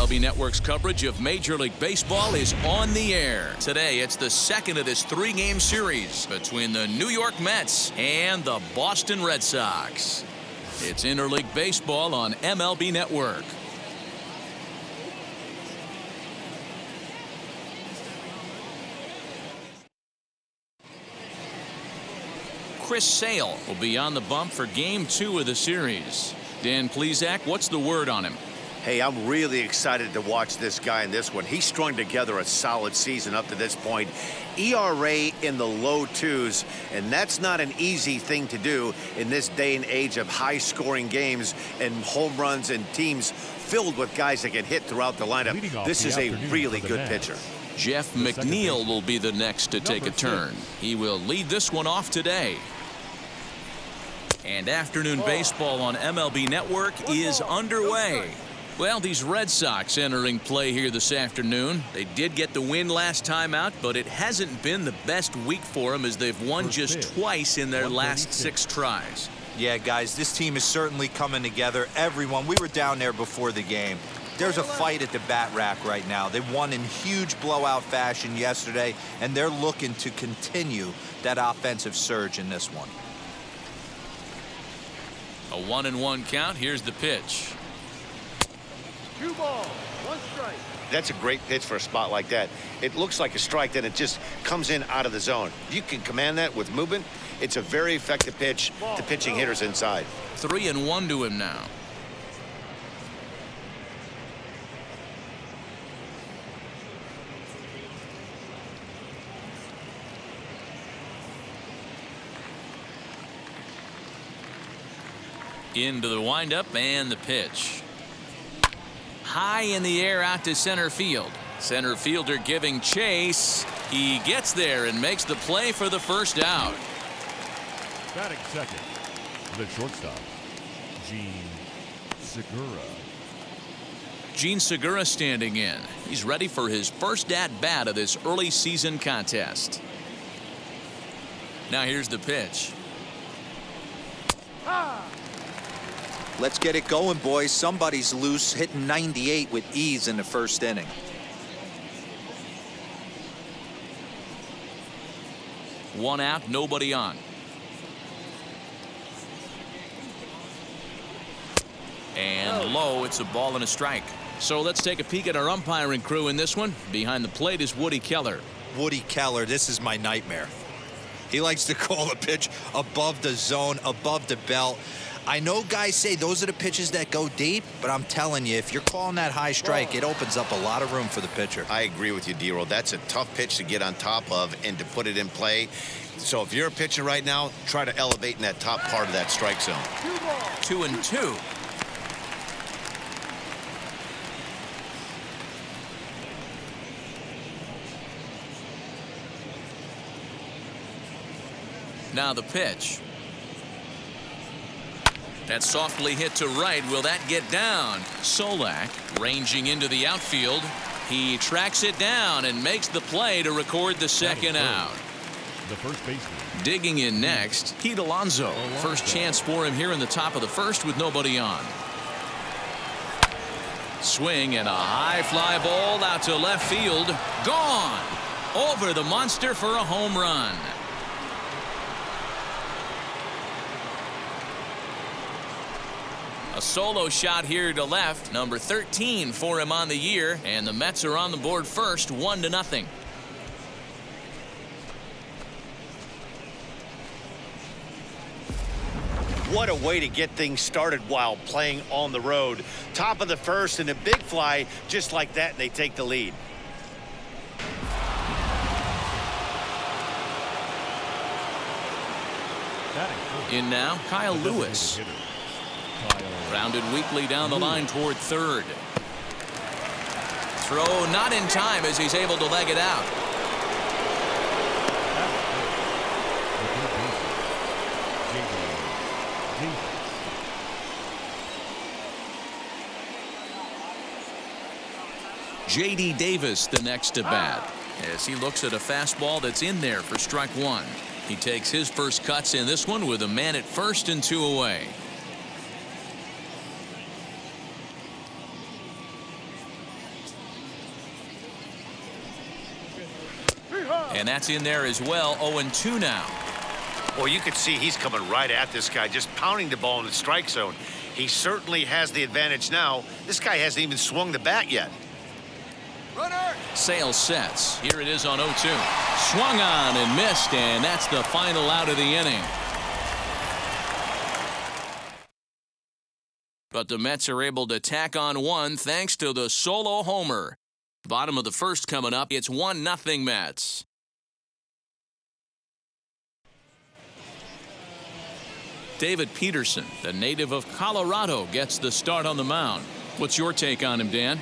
MLB Network's coverage of Major League Baseball is on the air. Today, it's the second of this three-game series between the New York Mets and the Boston Red Sox. It's Interleague Baseball on MLB Network. Chris Sale will be on the bump for Game 2 of the series. Dan Plesac, what's the word on him? Hey, I'm really excited to watch this guy in this one. He's strung together a solid season up to this point. ERA in the low 2s, and that's not an easy thing to do in this day and age of high-scoring games and home runs and teams filled with guys that can hit throughout the lineup. This is a really good pitcher. Jeff McNeil will be the next to take a turn. He will lead this one off today. And afternoon baseball on MLB Network is underway. Well, these Red Sox entering play here this afternoon. They did get the win last time out, but it hasn't been the best week for them as they've won just twice in their last 6 tries. Yeah, guys, this team is certainly coming together. Everyone, we were down there before the game. There's a fight at the bat rack right now. They won in huge blowout fashion yesterday, and they're looking to continue that offensive surge in this one. A 1-1 count. Here's the pitch. 2 balls, 1 strike. That's a great pitch for a spot like that. It looks like a strike, then it just comes in out of the zone. If you can command that with movement, it's a very effective pitch to pitching hitters inside. 3-1 to him now. Into the windup and the pitch. High in the air out to center field. Center fielder giving chase. He gets there and makes the play for the first out. Batting second, the shortstop, Gene Segura. Gene Segura standing in. He's ready for his first at-bat of this early season contest. Now here's the pitch. Let's get it going, boys. Somebody's loose, hitting 98 with ease in the first inning. One out, nobody on. And low, it's a ball and a strike. So let's take a peek at our umpiring crew in this one. Behind the plate is Woody Keller. Woody Keller, this is my nightmare. He likes to call a pitch above the zone, above the belt. I know guys say those are the pitches that go deep, but I'm telling you, if you're calling that high strike, it opens up a lot of room for the pitcher. I agree with you, D-Roll. That's a tough pitch to get on top of and to put it in play. So if you're a pitcher right now, try to elevate in that top part of that strike zone. 2-2. Now the pitch. That's softly hit to right. Will that get down? Solak ranging into the outfield. He tracks it down and makes the play to record the second out. The first baseman. Digging in next, Pete Alonso. First chance for him here in the top of the first with nobody on. Swing and a high fly ball out to left field. Gone. Over the monster for a home run. A solo shot here to left, number 13 for him on the year, and the Mets are on the board first, 1-0. What a way to get things started while playing on the road. Top of the first and a big fly just like that, and they take the lead. In now, Kyle Lewis. Grounded weakly down the line toward third. Throw not in time as he's able to leg it out. J.D. Davis the next to bat as he looks at a fastball that's in there for strike 1. He takes his first cuts in this one with a man at first and 2 away. And that's in there as well. 0-2 now. Well, you can see he's coming right at this guy, just pounding the ball in the strike zone. He certainly has the advantage now. This guy hasn't even swung the bat yet. Runner. Sale sets. Here it is on 0-2. Swung on and missed, and that's the final out of the inning. But the Mets are able to tack on one thanks to the solo homer. Bottom of the first coming up. It's 1-0 Mets. David Peterson, the native of Colorado, gets the start on the mound. What's your take on him, Dan?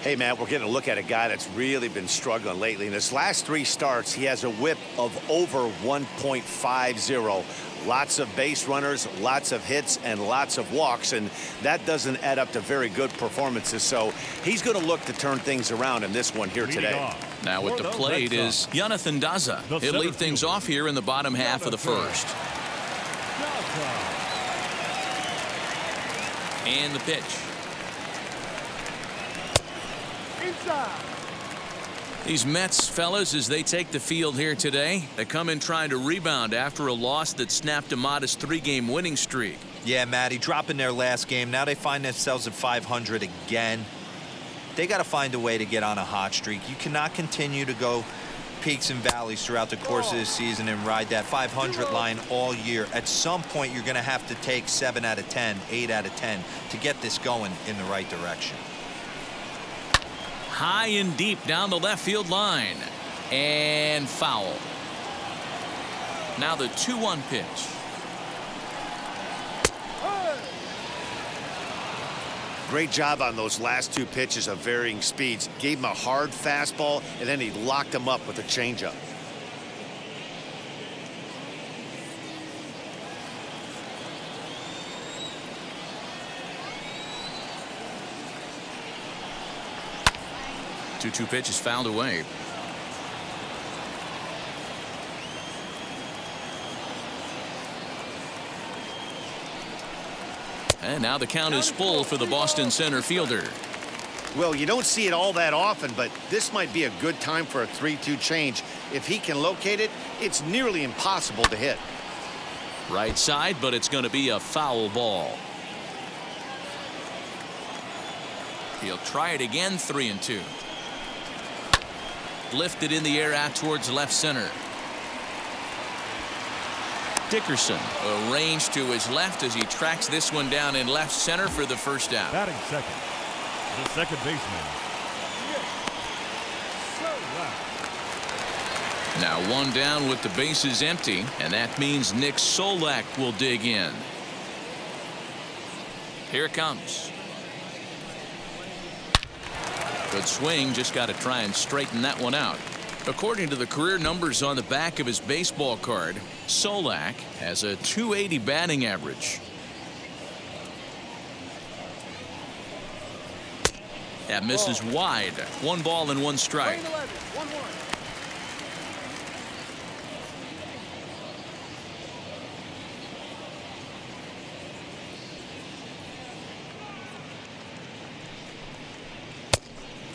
Hey, Matt, we're getting a look at a guy that's really been struggling lately. In his last 3 starts, he has a whip of over 1.50. Lots of base runners, lots of hits, and lots of walks, and that doesn't add up to very good performances. So he's going to look to turn things around in this one here today. Now at the plate is Jonathan Daza. He'll lead things off here in the bottom half of the first. And the pitch. Inside. These Mets fellas, as they take the field here today, they come in trying to rebound after a loss that snapped a modest 3-game winning streak. Yeah, Matty, dropping their last game. Now they find themselves at 500 again. They got to find a way to get on a hot streak. You cannot continue to go peaks and valleys throughout the course of the season and ride that 500 line all year. At some point, you're going to have to take 7 out of 10, 8 out of 10 to get this going in the right direction. High and deep down the left field line. And foul. Now the 2-1 pitch. Great job on those last 2 pitches of varying speeds. Gave him a hard fastball, and then he locked him up with a changeup. Two pitches fouled away. And now the count is full for the Boston center fielder. Well, you don't see it all that often, but this might be a good time for a 3-2 change. If he can locate it, it's nearly impossible to hit. Right side, but it's going to be a foul ball. He'll try it again. 3-2. Lifted in the air out towards left center. Dickerson arranged to his left as he tracks this one down in left center for the first out. Batting second, the second baseman. Now one down with the bases empty, and that means Nick Solak will dig in. Here it comes. Good swing, just got to try and straighten that one out. According to the career numbers on the back of his baseball card, Solak has a .280 batting average. That misses wide. 1 ball and 1 strike.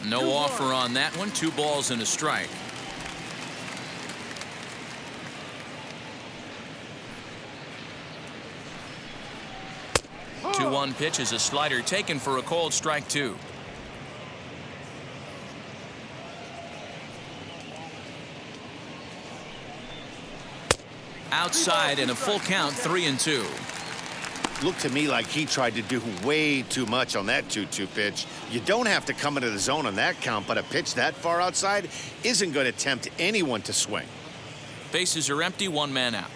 No offer on that one. 2 balls and a strike. Oh. 2-1 pitch is a slider taken for a called strike 2. Outside and a full count. 3-2. Looked to me like he tried to do way too much on that 2-2 pitch. You don't have to come into the zone on that count, but a pitch that far outside isn't going to tempt anyone to swing. Bases are empty. 1 man out.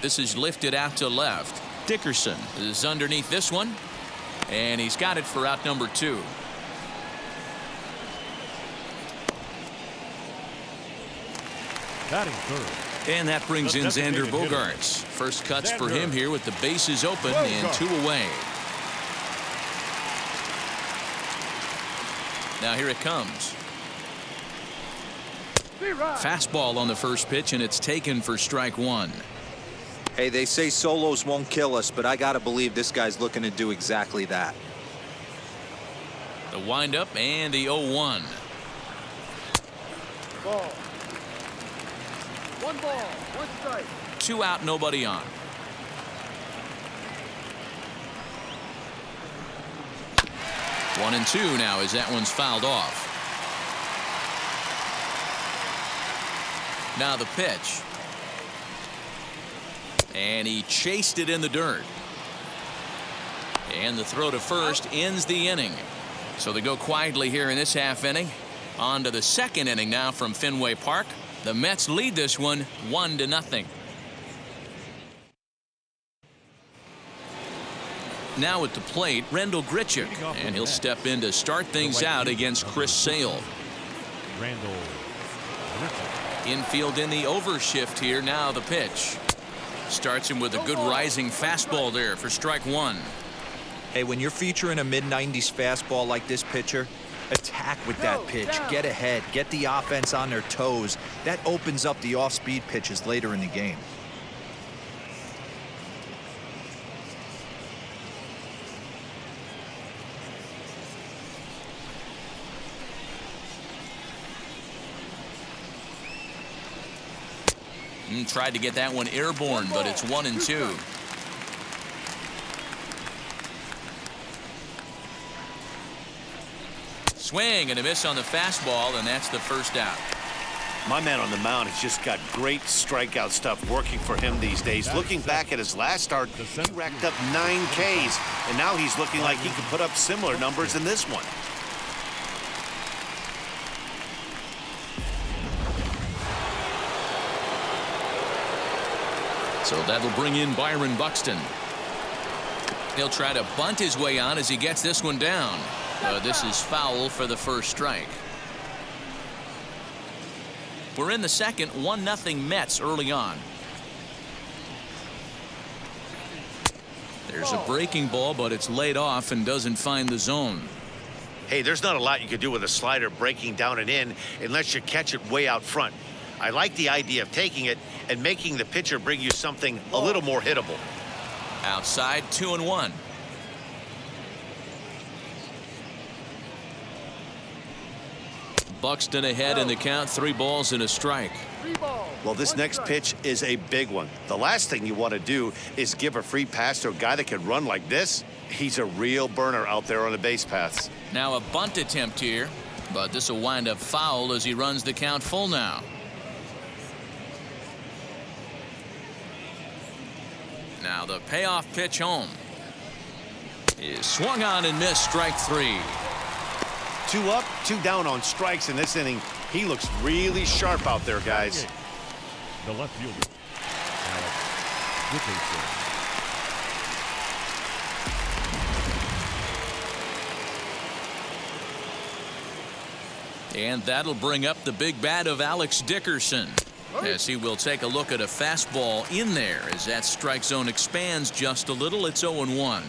This is lifted out to left. Dickerson is underneath this one, and he's got it for out number 2. Batting third. And that brings in Xander Bogaerts. First cuts for him here with the bases open and 2 away. Now here it comes. Fastball on the first pitch, and it's taken for strike 1. Hey, they say solos won't kill us, but I got to believe this guy's looking to do exactly that. The windup and the 0-1. Ball. 1 ball, 1 strike. 2 out, nobody on. One and 2 now as that one's fouled off. Now the pitch. And he chased it in the dirt. And the throw to first ends the inning. So they go quietly here in this half inning. On to the second inning now from Fenway Park. The Mets lead this one 1-0. Now at the plate, Randall Grichik, and he'll step in to start things out against Chris Sale. Randall Grichik. Infield in the overshift here. Now the pitch. Starts him with a good rising fastball there for strike 1. Hey, when you're featuring a mid-90s fastball like this pitcher, attack with that pitch. Get ahead. Get the offense on their toes. That opens up the off-speed pitches later in the game. Tried to get that one airborne, but it's 1-2. Swing and a miss on the fastball, and that's the first out. My man on the mound has just got great strikeout stuff working for him these days. Looking back at his last start, he racked up 9 Ks, and now he's looking like he can put up similar numbers in this one. So that'll bring in Byron Buxton. He'll try to bunt his way on as he gets this one down. This is foul for the first strike. We're in the second, 1-0 Mets early on. There's a breaking ball, but it's laid off and doesn't find the zone. Hey, there's not a lot you can do with a slider breaking down and in unless you catch it way out front. I like the idea of taking it and making the pitcher bring you something a little more hittable. Outside, 2-1. Buxton ahead in the count, 3 balls and a strike. Well, this next pitch is a big one. The last thing you want to do is give a free pass to a guy that can run like this. He's a real burner out there on the base paths. Now a bunt attempt here, but this will wind up foul as he runs the count full now. Now the payoff pitch home is swung on and missed, strike 3. 2 up, 2 down on strikes in this inning. He looks really sharp out there, guys. The left fielder, Dickerson. And that'll bring up the big bat of Alex Dickerson, as he will take a look at a fastball in there as that strike zone expands just a little. It's 0-1.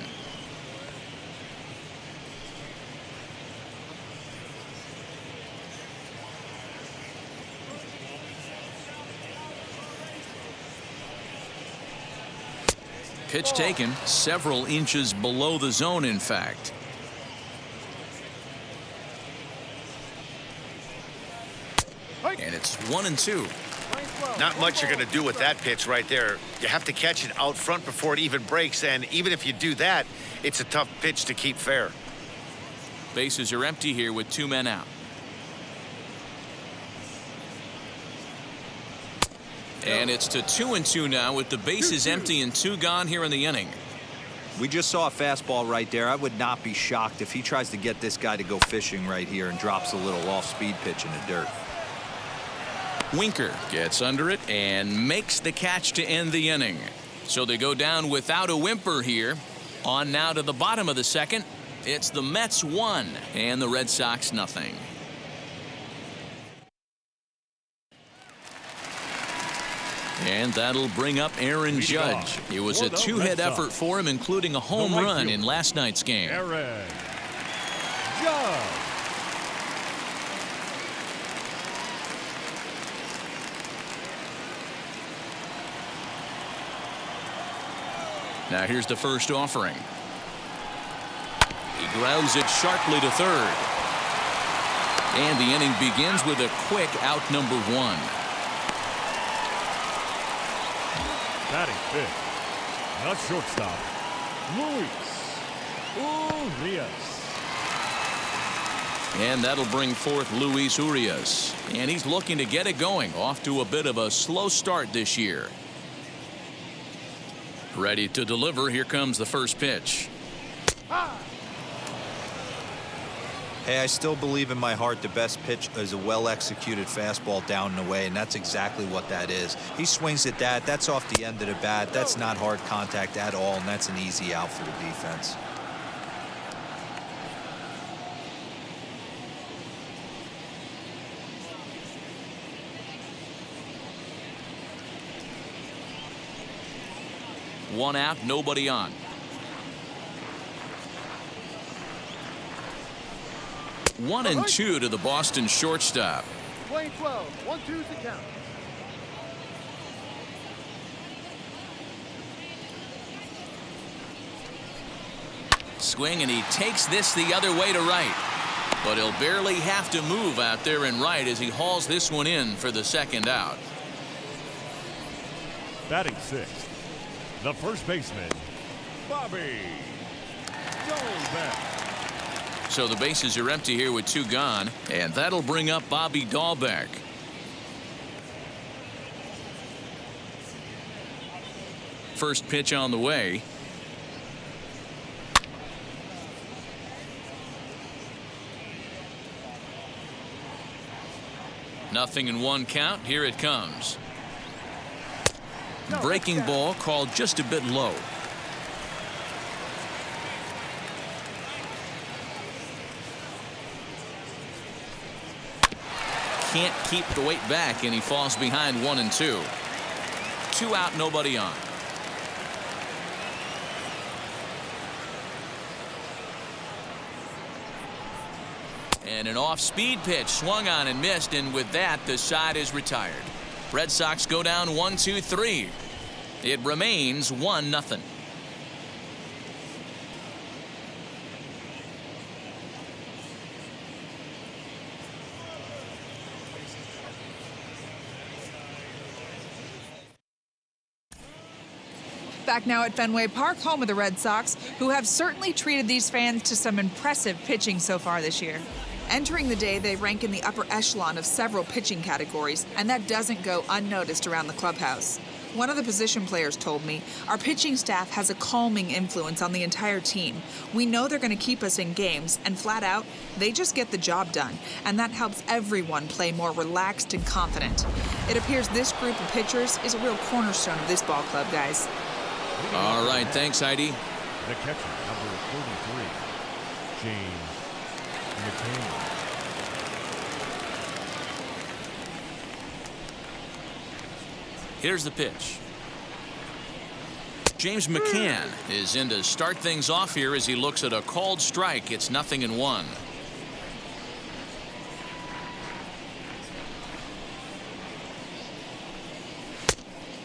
Pitch taken several inches below the zone, in fact. And it's 1-2. Not much you're going to do with that pitch right there. You have to catch it out front before it even breaks, and even if you do that, it's a tough pitch to keep fair. Bases are empty here with 2 men out. And it's to 2-2 now with the bases empty and 2 gone here in the inning. We just saw a fastball right there. I would not be shocked if he tries to get this guy to go fishing right here and drops a little off-speed pitch in the dirt. Winker gets under it and makes the catch to end the inning. So they go down without a whimper here. On now to the bottom of the second. It's the Mets 1 and the Red Sox nothing. And that'll bring up Aaron Judge. It was a 2-hit effort for him, including a home run in last night's game. Aaron Judge. Now here's the first offering. He grounds it sharply to third. And the inning begins with a quick out number 1. Batting fifth, the shortstop, Luis Urias. And that'll bring forth Luis Urias. And he's looking to get it going. Off to a bit of a slow start this year. Ready to deliver. Here comes the first pitch. Hey, I still believe in my heart the best pitch is a well-executed fastball down and away, and that's exactly what that is. He swings at that. That's off the end of the bat. That's not hard contact at all, and that's an easy out for the defense. One out, nobody on. 1-2 to the Boston shortstop. Playing 12, 1-2's the count. Swing, and he takes this the other way to right. But he'll barely have to move out there in right as he hauls this one in for the second out. Batting sixth, the first baseman, Bobby Dahlbeck. So the bases are empty here with 2 gone, and that'll bring up Bobby Dahlbeck. First pitch on the way. Nothing in 1 count. Here it comes. Breaking ball called just a bit low. Can't keep the weight back, and he falls behind 1-2. 2 out, nobody on. And an off-speed pitch swung on and missed, and with that the side is retired. Red Sox go down 1-2-3. It remains 1-0. Back now at Fenway Park, home of the Red Sox, who have certainly treated these fans to some impressive pitching so far this year. Entering the day, they rank in the upper echelon of several pitching categories, and that doesn't go unnoticed around the clubhouse. One of the position players told me, our pitching staff has a calming influence on the entire team. We know they're going to keep us in games, and flat out, they just get the job done, and that helps everyone play more relaxed and confident. It appears this group of pitchers is a real cornerstone of this ball club, guys. All right, thanks, Heidi. The catcher, number 43, James Mccann. Here's the pitch. James Mccann is in to start things off here as he looks at a called strike. It's 0-1.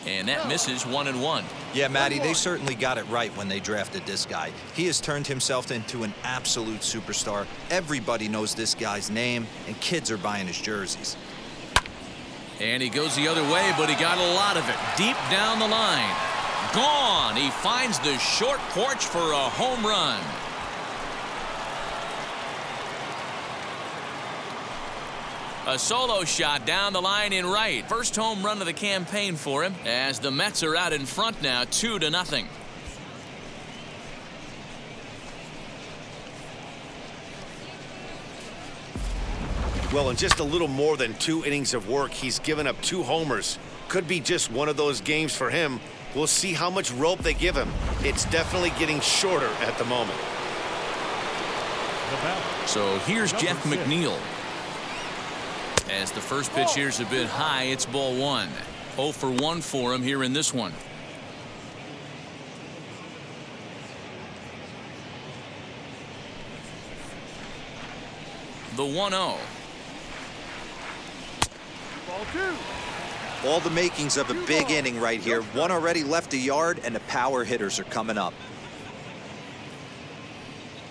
And that misses 1-1. Yeah, Matty, they certainly got it right when they drafted this guy. He has turned himself into an absolute superstar. Everybody knows this guy's name, and kids are buying his jerseys. And he goes the other way, but he got a lot of it. Deep down the line. Gone. He finds the short porch for a home run. A solo shot down the line in right. First home run of the campaign for him as the Mets are out in front now 2-0. Well, in just a little more than 2 innings of work, he's given up 2 homers. Could be just one of those games for him. We'll see how much rope they give him. It's definitely getting shorter at the moment. So here's Jeff Mcneil. As the first pitch here's a bit high, it's ball 1. 0 for 1 for him here in this one. The 1-0. Ball 2. All the makings of a big inning right here. One already left the yard, and the power hitters are coming up.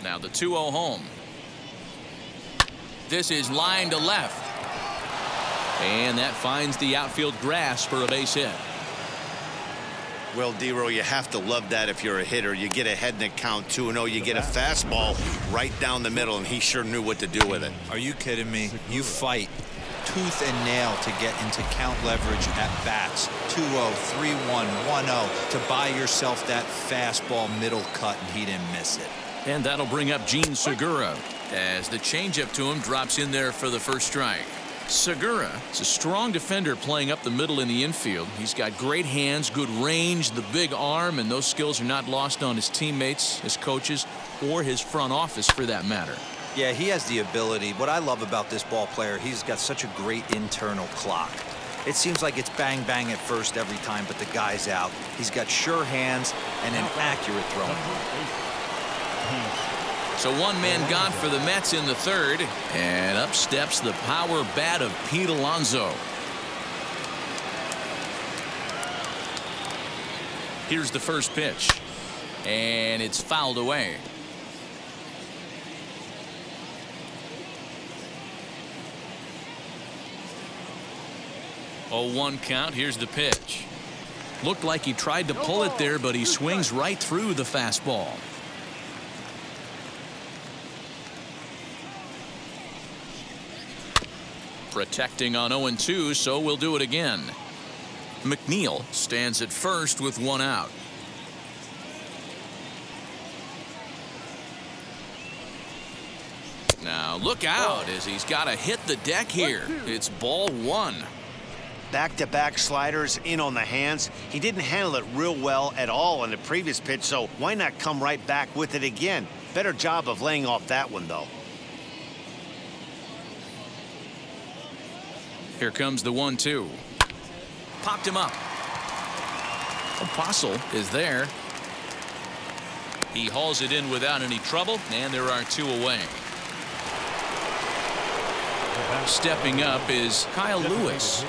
Now the 2-0 home. This is line to left. And that finds the outfield grass for a base hit. Well, D-Row, you have to love that if you're a hitter. You get ahead in the count 2-0. You get a fastball right down the middle, and he sure knew what to do with it. Are you kidding me? You fight tooth and nail to get into count leverage at bats. 2-0, 3-1, 1-0 to buy yourself that fastball middle cut, and he didn't miss it. And that'll bring up Gene Segura as the changeup to him drops in there for the first strike. Segura is a strong defender playing up the middle in the infield. He's got great hands, good range, the big arm, and those skills are not lost on his teammates, his coaches, or his front office for that matter. Yeah, he has the ability. What I love about this ball player, he's got such a great internal clock. It seems like it's bang bang at first every time, but the guy's out. He's got sure hands and an accurate throw. So one man gone for the Mets in the third, and up steps the power bat of Pete Alonso. Here's the first pitch, and it's fouled away. Oh, 1 count. Here's the pitch. Looked like he tried to pull it there, but he swings right through the fastball. Protecting on 0-2, so we'll do it again. Mcneil stands at first with 1 out. Now look out as he's got to hit the deck here. It's ball 1. Back-to-back sliders in on the hands. He didn't handle it real well at all on the previous pitch, so why not come right back with it again? Better job of laying off that one, though. Here comes the 1-2. Popped him up. Apostle is there. He hauls it in without any trouble, and there are 2 away. Stepping up is Kyle Lewis.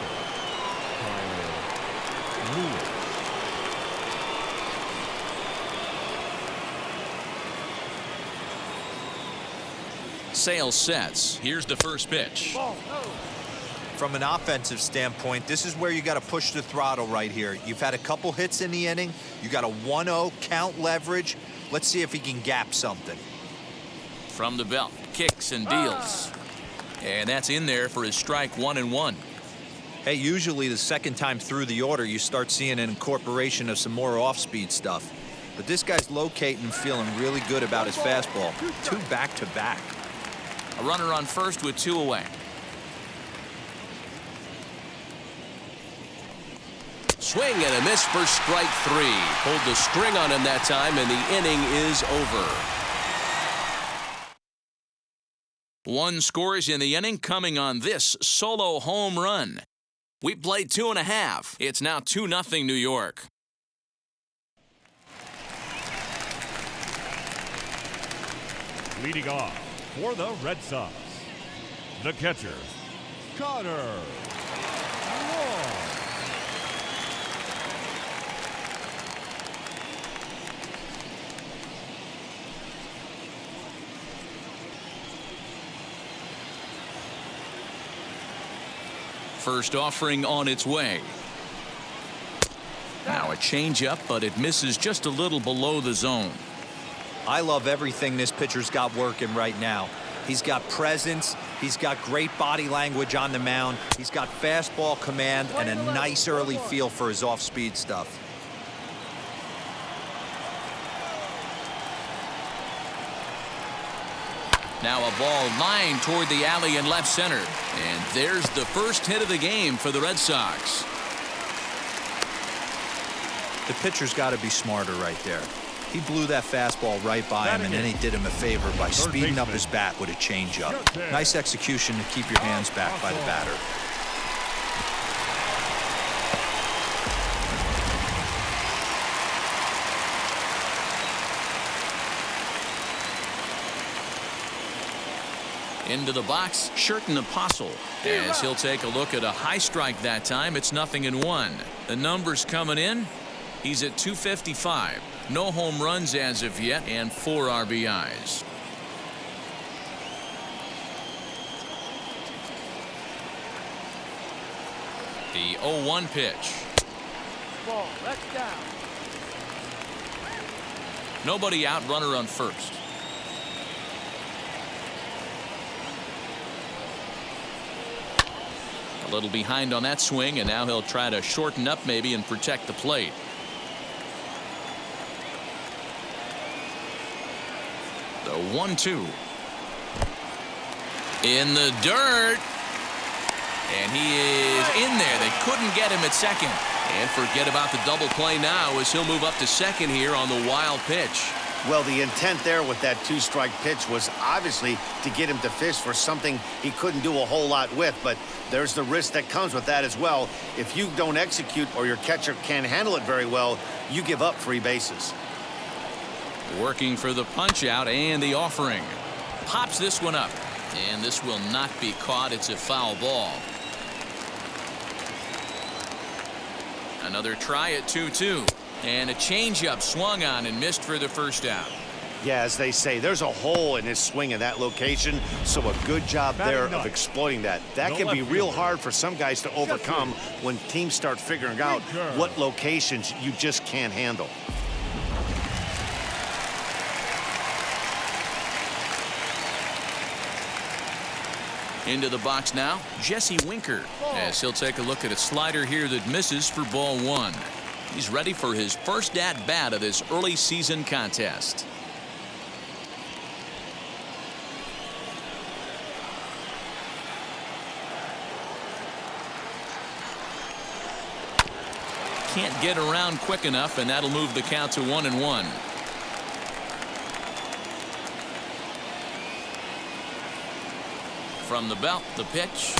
Sale sets. Here's the first pitch. From an offensive standpoint, this is where you got to push the throttle right here. You've had a couple hits in the inning. You got a 1-0 count leverage. Let's see if he can gap something. From the belt, kicks and deals. And that's in there for his strike 1-1. Hey, usually the second time through the order, you start seeing an incorporation of some more off-speed stuff. But this guy's locating and feeling really good about his fastball. 2 back-to-back. A runner on first with 2 away. Swing and a miss for strike 3. Pulled the string on him that time, and the inning is over. 1 scores in the inning coming on this solo home run. We played 2.5. It's now 2-0 New York. Leading off for the Red Sox, the catcher, Connor. First offering on its way. Now a changeup, but it misses just a little below the zone. I love everything this pitcher's got working right now. He's got presence. He's got great body language on the mound. He's got fastball command and a nice early feel for his off-speed stuff. Now a ball lined toward the alley in left center. And there's the first hit of the game for the Red Sox. The pitcher's got to be smarter right there. He blew that fastball right by him, and then he did him a favor by speeding up his bat with a changeup. Nice execution to keep your hands back by the batter. Into the box, Sherton Apostle. As he'll take a look at a high strike that time, it's 0-1. The numbers coming in, he's at 255. No home runs as of yet, and 4 RBIs. The 0-1 pitch. Ball, that's down. Nobody out, runner on first. A little behind on that swing, and now he'll try to shorten up maybe and protect the plate. The 1-2. In the dirt. And he is in there. They couldn't get him at second. And forget about the double play now as he'll move up to second here on the wild pitch. Well, the intent there with that two-strike pitch was obviously to get him to fish for something he couldn't do a whole lot with, but there's the risk that comes with that as well. If you don't execute or your catcher can't handle it very well, you give up free bases. Working for the punch out and the offering. Pops this one up, and this will not be caught. It's a foul ball. Another try at 2-2. And a changeup swung on and missed for the first out. Yeah, as they say, there's a hole in his swing in that location, so a good job there of exploiting that. That can be real hard for some guys to overcome when teams start figuring out what locations you just can't handle. Into the box now, Jesse Winker, as he'll take a look at a slider here that misses for ball one. He's ready for his first at-bat of this early season contest. Can't get around quick enough, and that'll move the count to 1-1. From the belt, the pitch,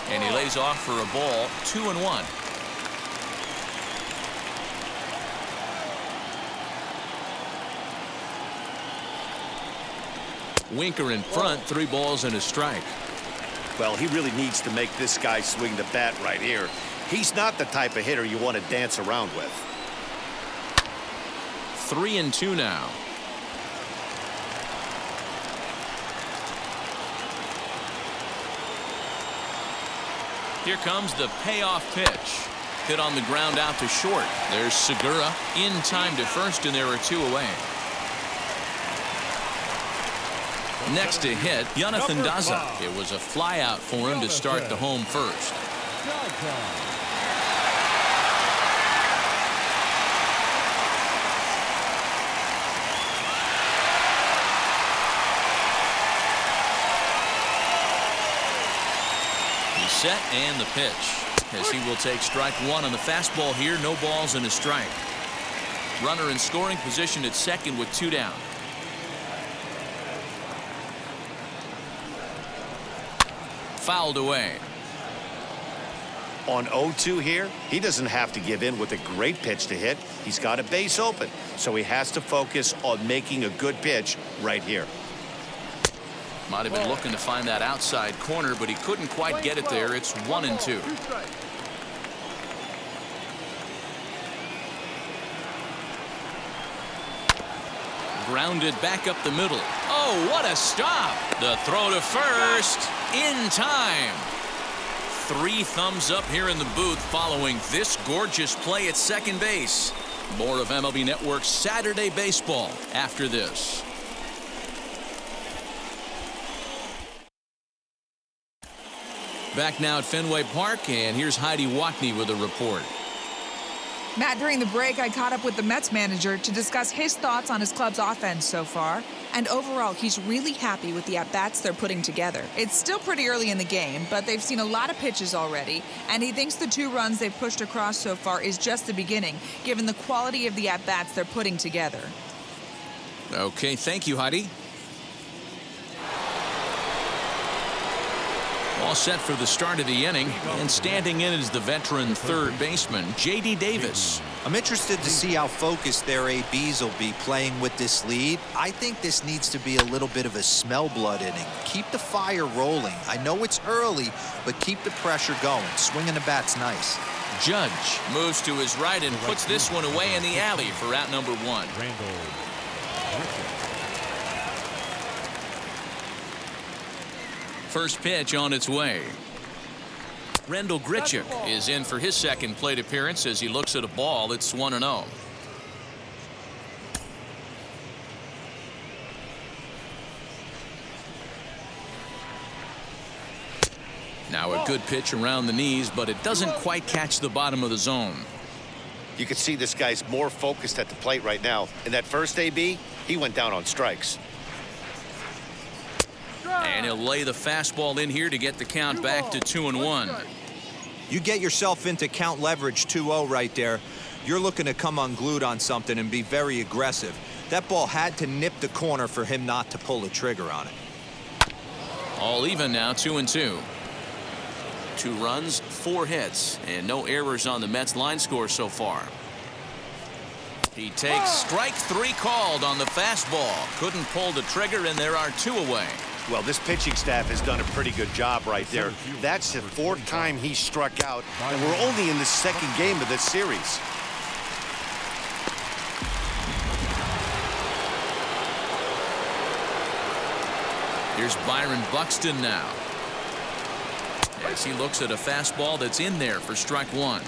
and he lays off for a ball. 2-1. Winker in front, 3 balls and a strike. Well, he really needs to make this guy swing the bat right here. He's not the type of hitter you want to dance around with. 3-2 now. Here comes the payoff pitch. Hit on the ground out to short. There's Segura in time to first, and there are 2 away. Next to hit, Jonathan Daza. It was a flyout for him to start the home first. He's set and the pitch, as he will take strike 1 on the fastball here. No balls and a strike. Runner in scoring position at second with 2 down. Fouled away. On 0-2 here, he doesn't have to give in with a great pitch to hit. He's got a base open, so he has to focus on making a good pitch right here. Might have been looking to find that outside corner, but he couldn't quite get it there. It's 1-2. Grounded back up the middle. Oh, what a stop. The throw to first in time. 3 thumbs up here in the booth following this gorgeous play at second base. More of MLB Network's Saturday Baseball after this. Back now at Fenway Park, and here's Heidi Watney with a report. Matt, during the break, I caught up with the Mets manager to discuss his thoughts on his club's offense so far. And overall, he's really happy with the at-bats they're putting together. It's still pretty early in the game, but they've seen a lot of pitches already. And he thinks the 2 runs they've pushed across so far is just the beginning, given the quality of the at-bats they're putting together. Okay, thank you, Heidi. All set for the start of the inning, and standing in is the veteran third baseman, J.D. Davis. I'm interested to see how focused their ABs will be playing with this lead. I think this needs to be a little bit of a smell blood inning. Keep the fire rolling. I know it's early, but keep the pressure going. Swinging the bat's nice. Judge moves to his right and puts this one away in the alley for out number 1. Randall Grichik. First pitch on its way. Randall Grichik is in for his second plate appearance as he looks at a ball that's 1-0. Now a good pitch around the knees, but it doesn't quite catch the bottom of the zone. You can see this guy's more focused at the plate right now. In that first AB, he went down on strikes. And he'll lay the fastball in here to get the count back to 2-1. You get yourself into count leverage 2-0 right there. You're looking to come unglued on something and be very aggressive. That ball had to nip the corner for him not to pull the trigger on it. All even now, 2-2. 2 runs, 4 hits, and no errors on the Mets line score so far. He takes strike 3 called on the fastball. Couldn't pull the trigger, and there are 2 away. Well, this pitching staff has done a pretty good job right there. That's the 4th time he struck out, and we're only in the 2nd game of this series. Here's Byron Buxton now, as he looks at a fastball that's in there for strike 1.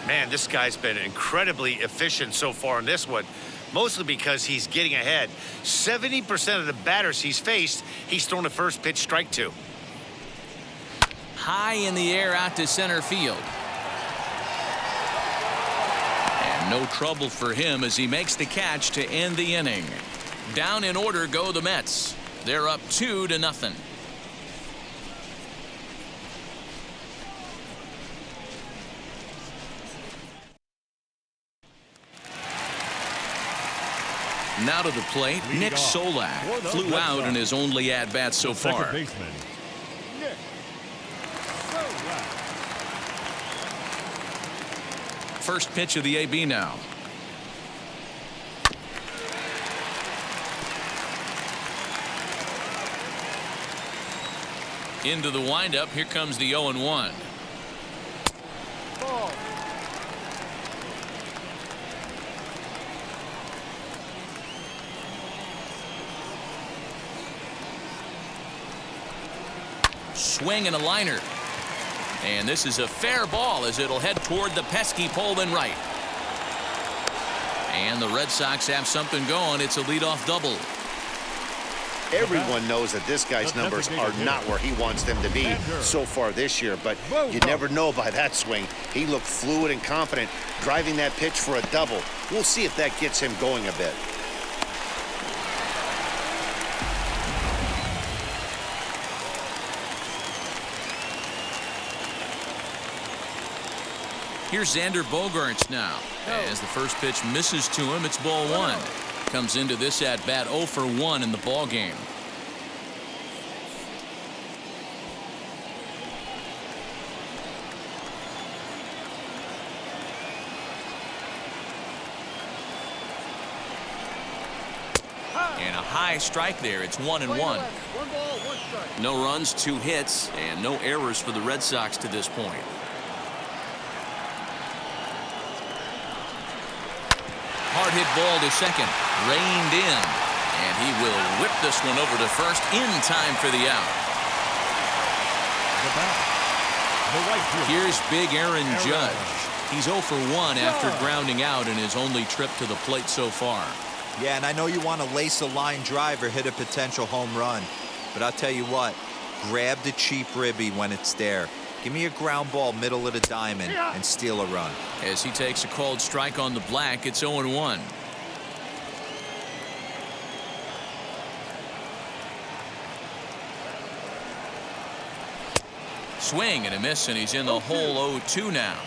Man, this guy's been incredibly efficient so far in this one, mostly because he's getting ahead. 70% of the batters he's faced, he's thrown a first pitch strike to. High in the air out to center field. And no trouble for him as he makes the catch to end the inning. Down in order go the Mets. They're up 2-0. Now to the plate, Nick Solak flew out in his only at-bat so far. First pitch of the AB now. Into the windup, here comes the 0-1. Swing and a liner. And this is a fair ball as it'll head toward the pesky pole and right. And the Red Sox have something going. It's a leadoff double. Everyone knows that this guy's numbers are not where he wants them to be so far this year, but you never know by that swing. He looked fluid and confident, driving that pitch for a double. We'll see if that gets him going a bit. Here's Xander Bogaerts now. As the first pitch misses to him, it's ball 1. Comes into this at-bat 0 for 1 in the ball game. And a high strike there. It's 1-1. 1 ball, 1 strike. No runs, 2 hits, and no errors for the Red Sox to this point. Hard hit ball to second, reined in, and he will whip this one over to first in time for the out. Here's big Aaron Judge. He's 0 for 1 after grounding out in his only trip to the plate so far. Yeah, and I know you want to lace a line drive or hit a potential home run, but I'll tell you what, grab the cheap ribby when it's there. Give me a ground ball middle of the diamond and steal a run. As he takes a called strike on the black, it's 0-1. Swing and a miss, and he's in the hole 0-2 now.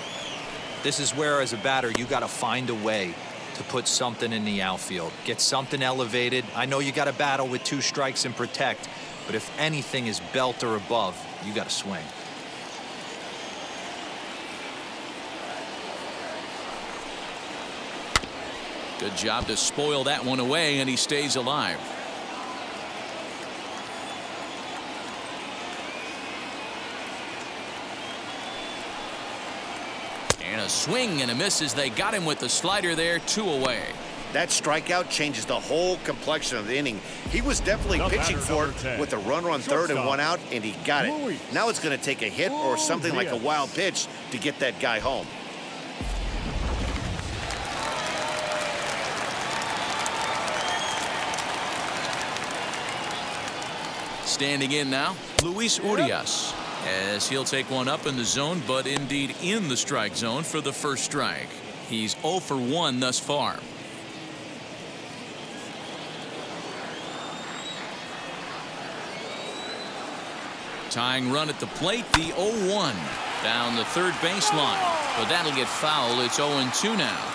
This is where, as a batter, you got to find a way to put something in the outfield. Get something elevated. I know you got to battle with 2 strikes and protect, but if anything is belt or above, you got to swing. Good job to spoil that one away, and he stays alive. And a swing and a miss as they got him with the slider there, 2 away. That strikeout changes the whole complexion of the inning. He was definitely The pitching batter, for number it 10, with a runner on third and one out, and he got it. Luis. Now it's going to take a hit or something like a wild pitch to get that guy home. Standing in now, Luis Urias, as he'll take one up in the zone, but indeed in the strike zone for the first strike. He's 0 for 1 thus far. Tying run at the plate, the 0-1 down the third baseline, but that'll get foul. It's 0-2 now.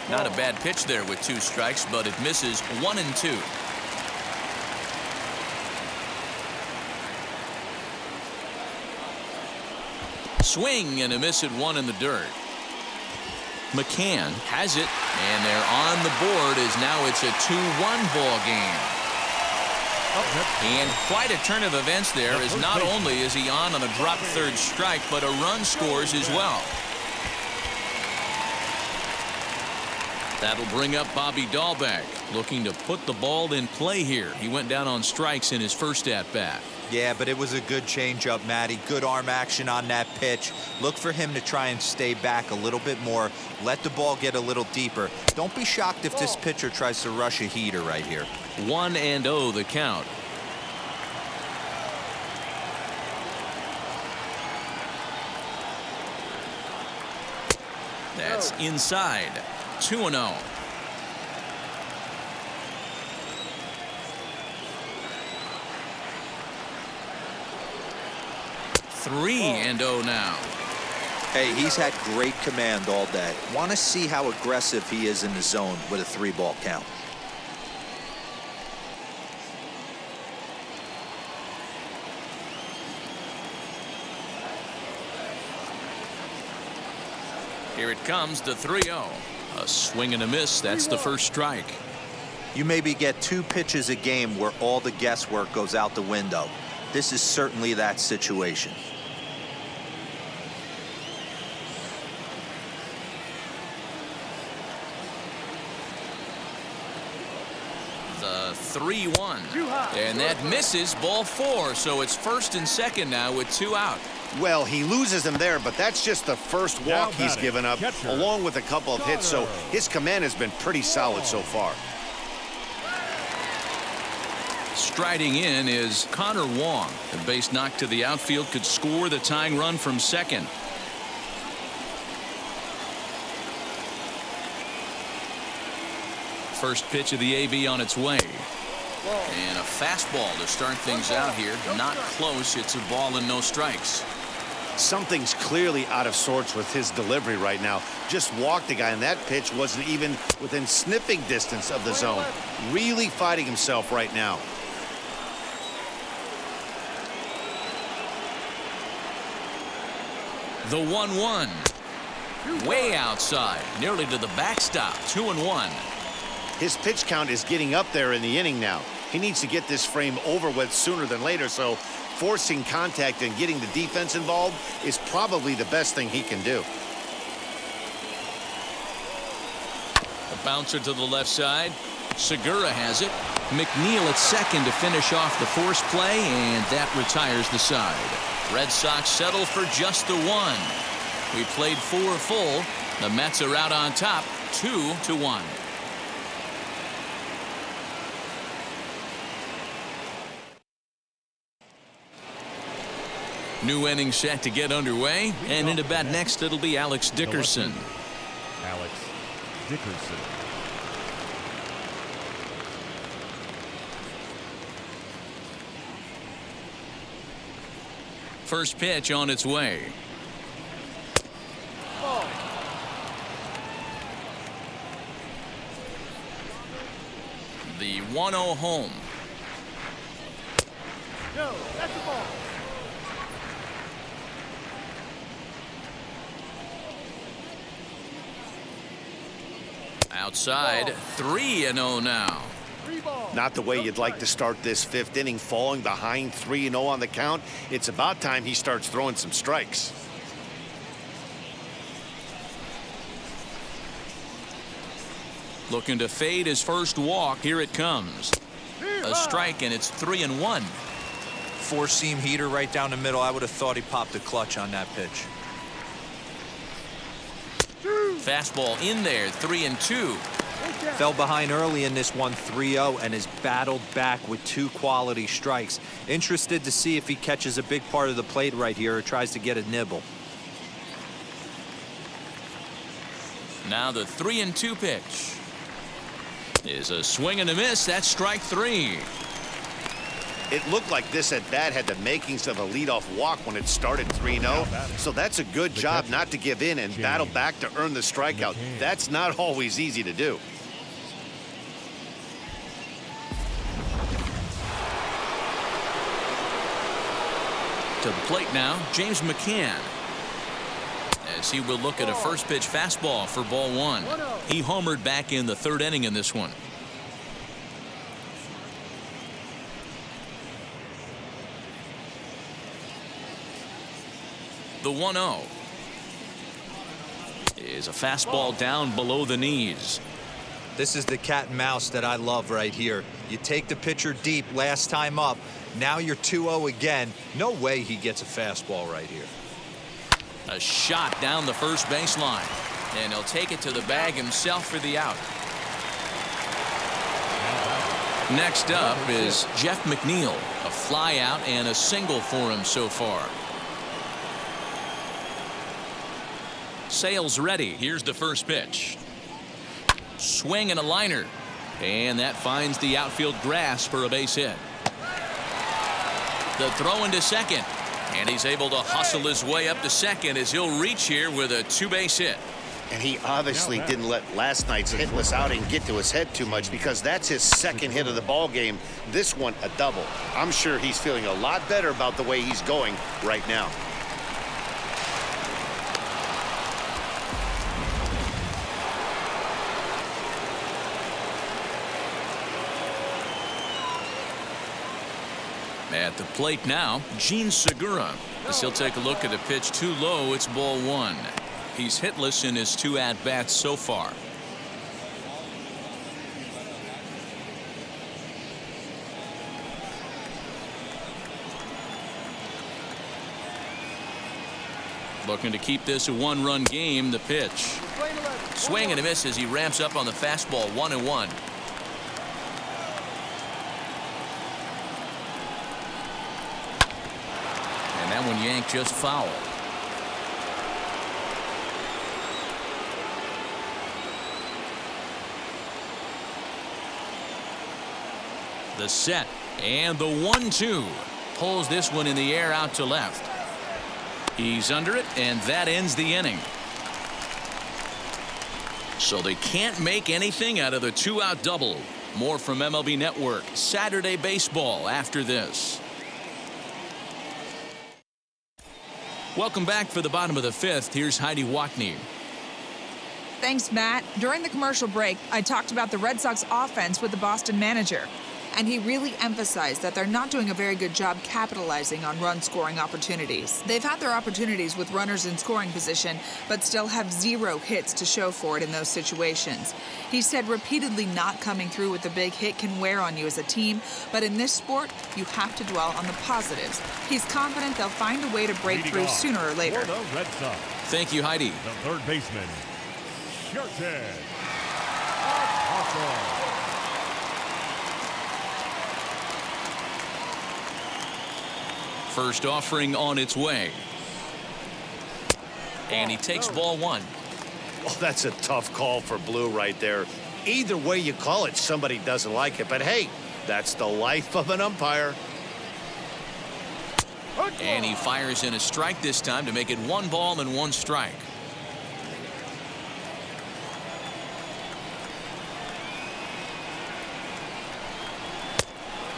Not a bad pitch there with 2 strikes, but it misses 1 and 2. Swing and a miss at 1 in the dirt. Mccann has it, and they're on the board as now it's a 2-1 ball game. And quite a turn of events there, as not only is he on a drop third strike, but a run scores as well. That'll bring up Bobby Dahlbeck, looking to put the ball in play here. He went down on strikes in his first at-bat. Yeah, but it was a good changeup, Matty. Good arm action on that pitch. Look for him to try and stay back a little bit more. Let the ball get a little deeper. Don't be shocked if this pitcher tries to rush a heater right here. 1-0 the count. That's inside. 2-0. Three and 0 now. Hey, he's had great command all day. Want to see how aggressive he is in the zone with a 3-ball count. Here it comes, the 3-0. A swing and a miss. That's the first strike. You maybe get 2 pitches a game where all the guesswork goes out the window. This is certainly that situation. The 3-1. And that misses, ball 4. So it's first and second now with 2 out. Well, he loses him there, but that's just the first walk he's given up, along with a couple of hits, so his command has been pretty solid so far. Striding in is Connor Wong. The base knock to the outfield could score the tying run from second. First pitch of the AB on its way. And a fastball to start things out here. Not close. It's a ball and no strikes. Something's clearly out of sorts with his delivery right now. Just walked the guy, and that pitch wasn't even within sniffing distance of the zone. Really fighting himself right now. The 1-1. Way outside. Nearly to the backstop. 2-1. His pitch count is getting up there in the inning now. He needs to get this frame over with sooner than later, so forcing contact and getting the defense involved is probably the best thing he can do. A bouncer to the left side. Segura has it. Mcneil at second to finish off the force play, and that retires the side. Red Sox settle for just the 1. We played 4 full. The Mets are out on top, 2-1. New inning set to get underway, and into bat next it'll be Alex Dickerson. Alex Dickerson. First pitch on its way. The 1-0 home. No, that's the ball. Outside, 3-0 now. Not the way you'd like to start this fifth inning, falling behind 3-0 on the count. It's about time he starts throwing some strikes. Looking to fade his first walk. Here it comes. A strike, and it's 3-1. Four-seam heater right down the middle. I would have thought he popped a clutch on that pitch. Fastball in there, 3-2. Fell behind early in this one, 3-0, and has battled back with 2 quality strikes. Interested to see if he catches a big part of the plate right here or tries to get a nibble. Now the 3-2 pitch is a swing and a miss. That's strike 3. It looked like this at bat had the makings of a leadoff walk when it started 3-0. So that's a good job not to give in and battle back to earn the strikeout. That's not always easy to do. To the plate now, James Mccann. As he will look at a first pitch fastball for ball 1. He homered back in the 3rd inning in this one. The 1-0 is a fastball down below the knees. This is the cat and mouse that I love right here. You take the pitcher deep last time up. Now you're 2-0 again. No way he gets a fastball right here. A shot down the first baseline, and he'll take it to the bag himself for the out. Next up is Jeff Mcneil. A fly out and a single for him so far. Sale's ready. Here's the first pitch. Swing and a liner, and that finds the outfield grass for a base hit. The throw into second, and he's able to hustle his way up to second as he'll reach here with a 2-base hit. And he obviously didn't let last night's hitless outing get to his head too much, because that's his 2nd hit of the ball game. This one a double. I'm sure he's feeling a lot better about the way he's going right now. At the plate now, Gene Segura. As he'll take a look at a pitch too low. It's ball 1. He's hitless in his 2 at-bats so far. Looking to keep this a 1-run game. The pitch. Swing and a miss as he ramps up on the fastball. 1-1. That one yanked just foul. The set and the 1-2 pulls this one in the air out to left. He's under it, and that ends the inning. So they can't make anything out of the 2-out double. More from MLB Network Saturday Baseball after this. Welcome back for the bottom of the 5th. Here's Heidi Watney. Thanks, Matt. During the commercial break, I talked about the Red Sox offense with the Boston manager, and he really emphasized that they're not doing a very good job capitalizing on run-scoring opportunities. They've had their opportunities with runners in scoring position, but still have 0 hits to show for it in those situations. He said repeatedly not coming through with a big hit can wear on you as a team, but in this sport, you have to dwell on the positives. He's confident they'll find a way to break through sooner or later. For the Red Sox, Thank you, Heidi. the 3rd baseman, Peterson. Alonso. First offering on its way. And he takes ball 1. Well, that's a tough call for Blue right there. Either way you call it, somebody doesn't like it. But hey, that's the life of an umpire. And he fires in a strike this time to make it 1 ball and 1 strike.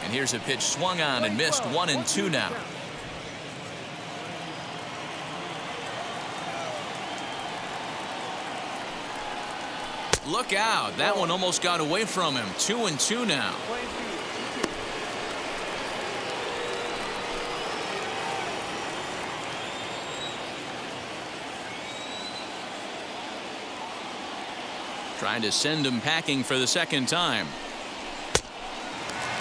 And here's a pitch swung on and missed. 1-2 now. Look out. That one almost got away from him. 2-2 now. Trying to send him packing for the second time.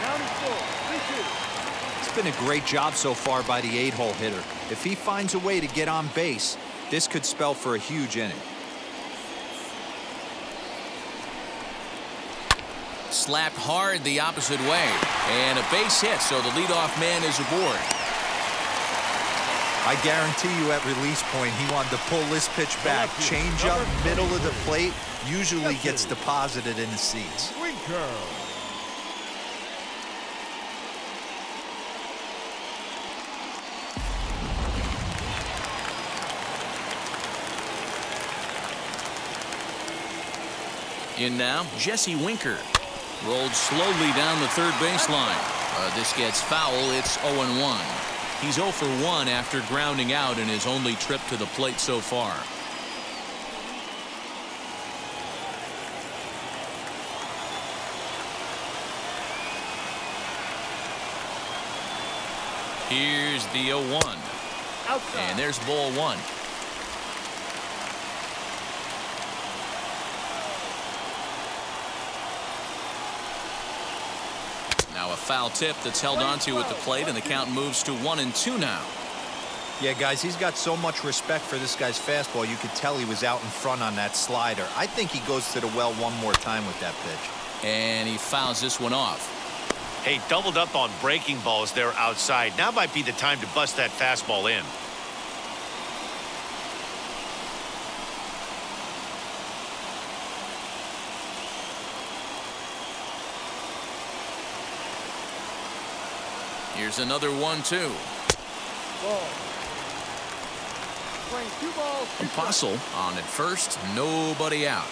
Down and full. 3-2. It's been a great job so far by the 8-hole hitter. If he finds a way to get on base, this could spell for a huge inning. Slapped hard the opposite way. And a base hit, so the leadoff man is aboard. I guarantee you at release point, he wanted to pull this pitch back. Change up, middle of the plate, usually gets deposited in the seats. Winker. In now, Jesse Winker. Rolled slowly down the third baseline. This gets foul. It's 0-1. He's 0 for 1 after grounding out in his only trip to the plate so far. Here's the 0-1. Outside. And there's ball 1. Now a foul tip that's held onto at the plate, and the count moves to 1-2 now. Yeah, guys, he's got so much respect for this guy's fastball. You could tell he was out in front on that slider. I think he goes to the well one more time with that pitch. And he fouls this one off. Hey, doubled up on breaking balls there outside. Now might be the time to bust that fastball in. Here's another 1-2. Ball. Playing 2 balls. 2 strikes. Apostle on at first, nobody out.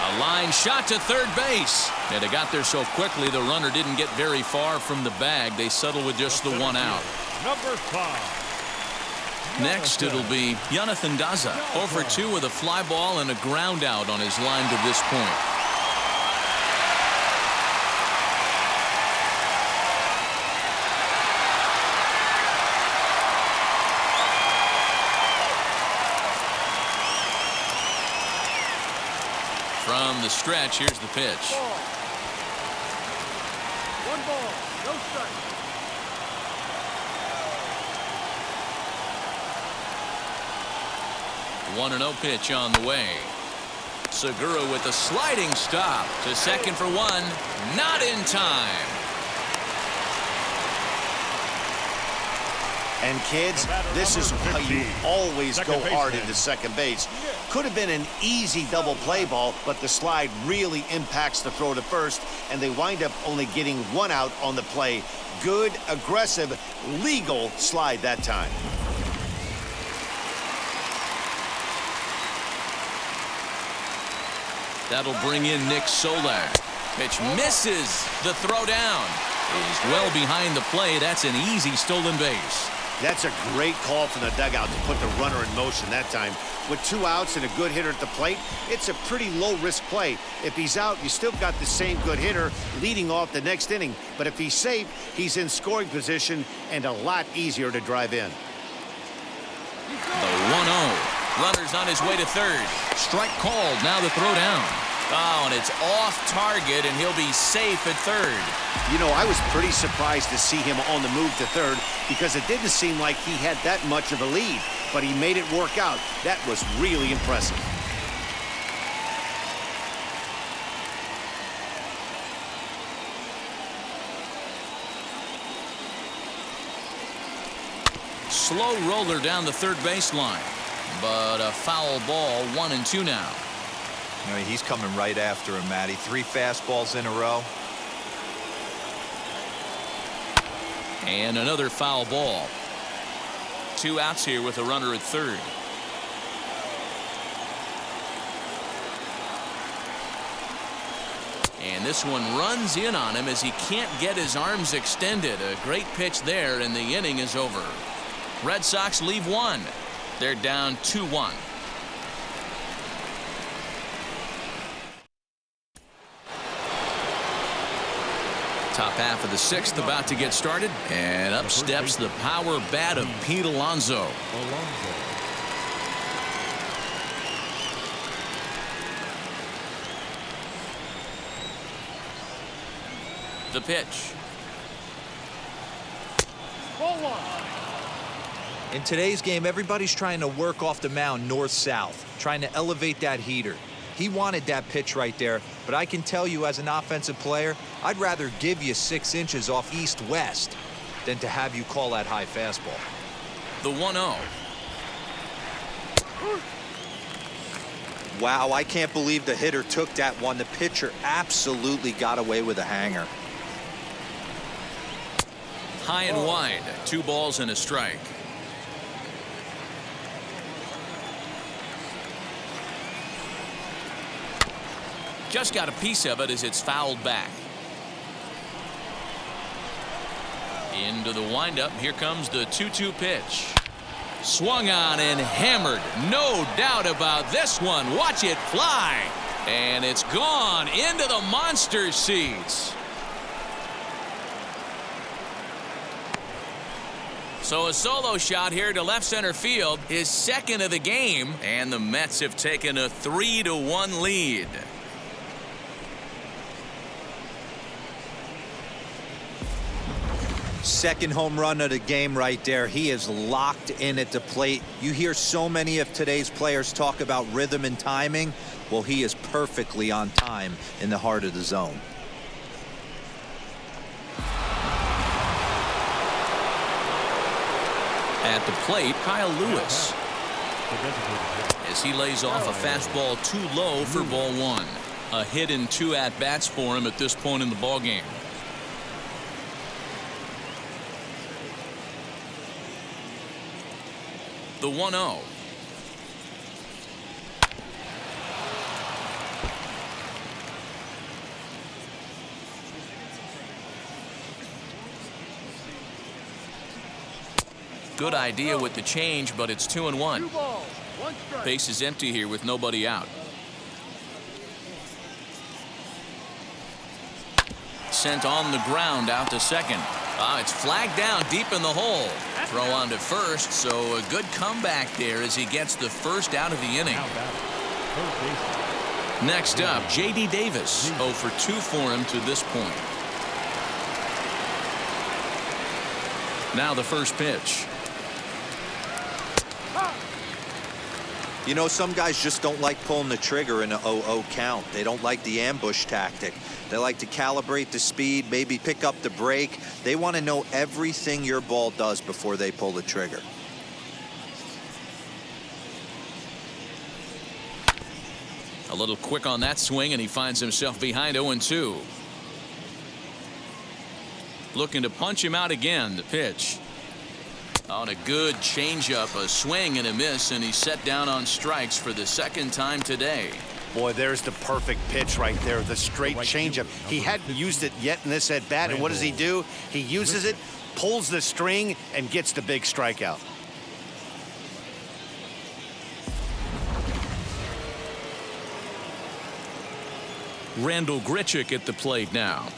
A line shot to third base. And it got there so quickly the runner didn't get very far from the bag. They settle with just the 1 out. Number 5. Next it'll be Jonathan Daza. 0 for 2 with a fly ball and a ground out on his line to this point. From the stretch, here's the pitch. Ball. 1 ball. No strike. 1-0 pitch on the way. Segura with a sliding stop to second for 1. Not in time. And kids, this is why you always Second go hard baseman. into second base. Could have been an easy double play ball, but the slide really impacts the throw to first, and they wind up only getting 1 out on the play. Good, aggressive, legal slide that time. That'll bring in Nick Solak. Pitch misses. The throw down is well behind the play. That's an easy stolen base. That's a great call from the dugout to put the runner in motion that time. With 2 outs and a good hitter at the plate, it's a pretty low-risk play. If he's out, you still got the same good hitter leading off the next inning. But if he's safe, he's in scoring position and a lot easier to drive in. The 1-0. Runner's on his way to third. Strike called. Now the throw down. Oh, and it's off target, and he'll be safe at third. You know, I was pretty surprised to see him on the move to third because it didn't seem like he had that much of a lead, but he made it work out. That was really impressive. Slow roller down the third baseline, but a foul ball. 1-2 now. You know, he's coming right after him, Matty. 3 fastballs in a row. And another foul ball. 2 outs here with a runner at third. And this one runs in on him as he can't get his arms extended. A great pitch there, and the inning is over. Red Sox leave 1. They're down 2-1. Top half of the sixth about to get started, and up steps the power bat of Pete Alonso. The pitch. Ball one. In today's game, everybody's trying to work off the mound north-south, trying to elevate that heater. He wanted that pitch right there, but I can tell you as an offensive player, I'd rather give you 6 inches off east-west than to have you call that high fastball. The 1-0. Wow, I can't believe the hitter took that one. The pitcher absolutely got away with a hanger. High and wide. 2 balls and a strike. Just got a piece of it as it's fouled back. Into the windup. Here comes the 2-2 pitch. Swung on and hammered. No doubt about this one. Watch it fly. And it's gone into the monster seats. So a solo shot here to left center field, his second of the game, and the Mets have taken a 3-1 lead. Second home run of the game right there. He is locked in at the plate. You hear so many of today's players talk about rhythm and timing. Well, he is perfectly on time in the heart of the zone. At the plate, Kyle Lewis. As he lays off a fastball too low for ball 1. A hit and 2 at-bats for him at this point in the ballgame. The 1-0. Good idea with the change, but it's 2-1. 2 balls, 1 strike. Base is empty here with nobody out. Sent on the ground out to second. It's flagged down deep in the hole. Throw on to first, so a good comeback there as he gets the first out of the inning. Next up, J.D. Davis. 0 for 2 for him to this point. Now the first pitch. You know, some guys just don't like pulling the trigger in an 0-0 count. They don't like the ambush tactic. They like to calibrate the speed, maybe pick up the brake. They want to know everything your ball does before they pull the trigger. A little quick on that swing, and he finds himself behind 0-2. Looking to punch him out again. The pitch. On a good changeup, a swing and a miss, and he's set down on strikes for the second time today. Boy, there's the perfect pitch right there, the straight changeup. He hadn't used it yet in this at-bat, and what does he do? He uses it, pulls the string, and gets the big strikeout. Randall Grichik at the plate now.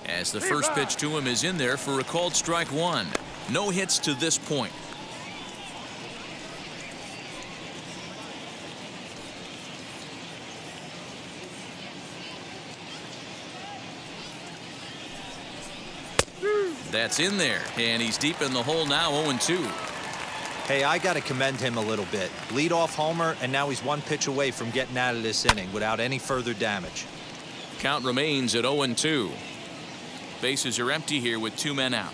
As the first pitch to him is in there for a called strike 1. No hits to this point. That's in there, and he's deep in the hole now, 0-2. Hey, I got to commend him a little bit. Leadoff homer, and now he's 1 pitch away from getting out of this inning without any further damage. Count remains at 0-2. Bases are empty here with 2 men out.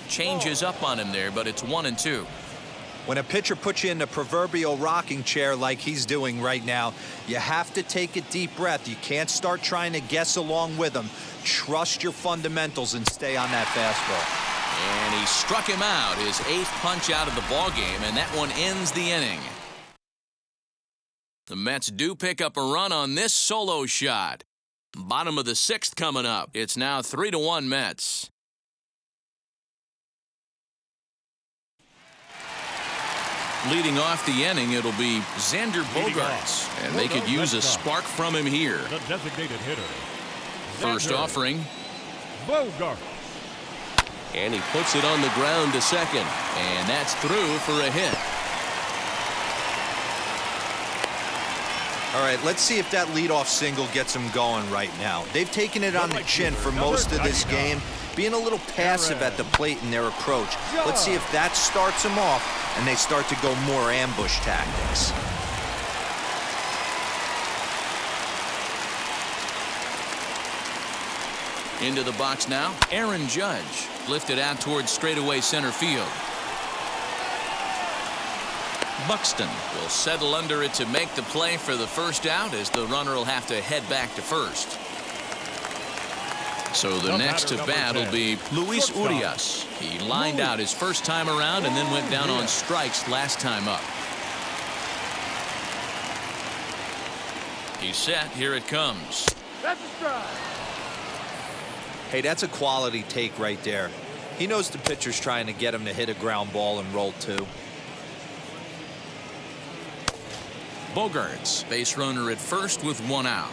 Changes up on him there, but it's 1-2. When a pitcher puts you in the proverbial rocking chair like he's doing right now, you have to take a deep breath. You can't start trying to guess along with him. Trust your fundamentals and stay on that fastball. And he struck him out, his 8th punch out of the ballgame, and that one ends the inning. The Mets do pick up a run on this solo shot. Bottom of the 6th coming up. It's now 3-1 Mets. Leading off the inning, it'll be Xander Bogaerts, and they could use a spark from him here. The designated hitter. First Xander offering. Bogaerts. And he puts it on the ground to second. And that's through for a hit. All right, let's see if that leadoff single gets them going right now. They've taken it on the chin for most of this game, being a little passive at the plate in their approach. Let's see if that starts them off and they start to go more ambush tactics. Into the box now, Aaron Judge. Lifted out towards straightaway center field. Buxton will settle under it to make the play for the first out, as the runner will have to head back to first. So the next to bat will be Luis Urias. He lined out his first time around and then went down on strikes last time up. He's set. Here it comes. That's a strike. Hey, that's a quality take right there. He knows the pitcher's trying to get him to hit a ground ball and roll two. Bogaerts, base runner at first with one out.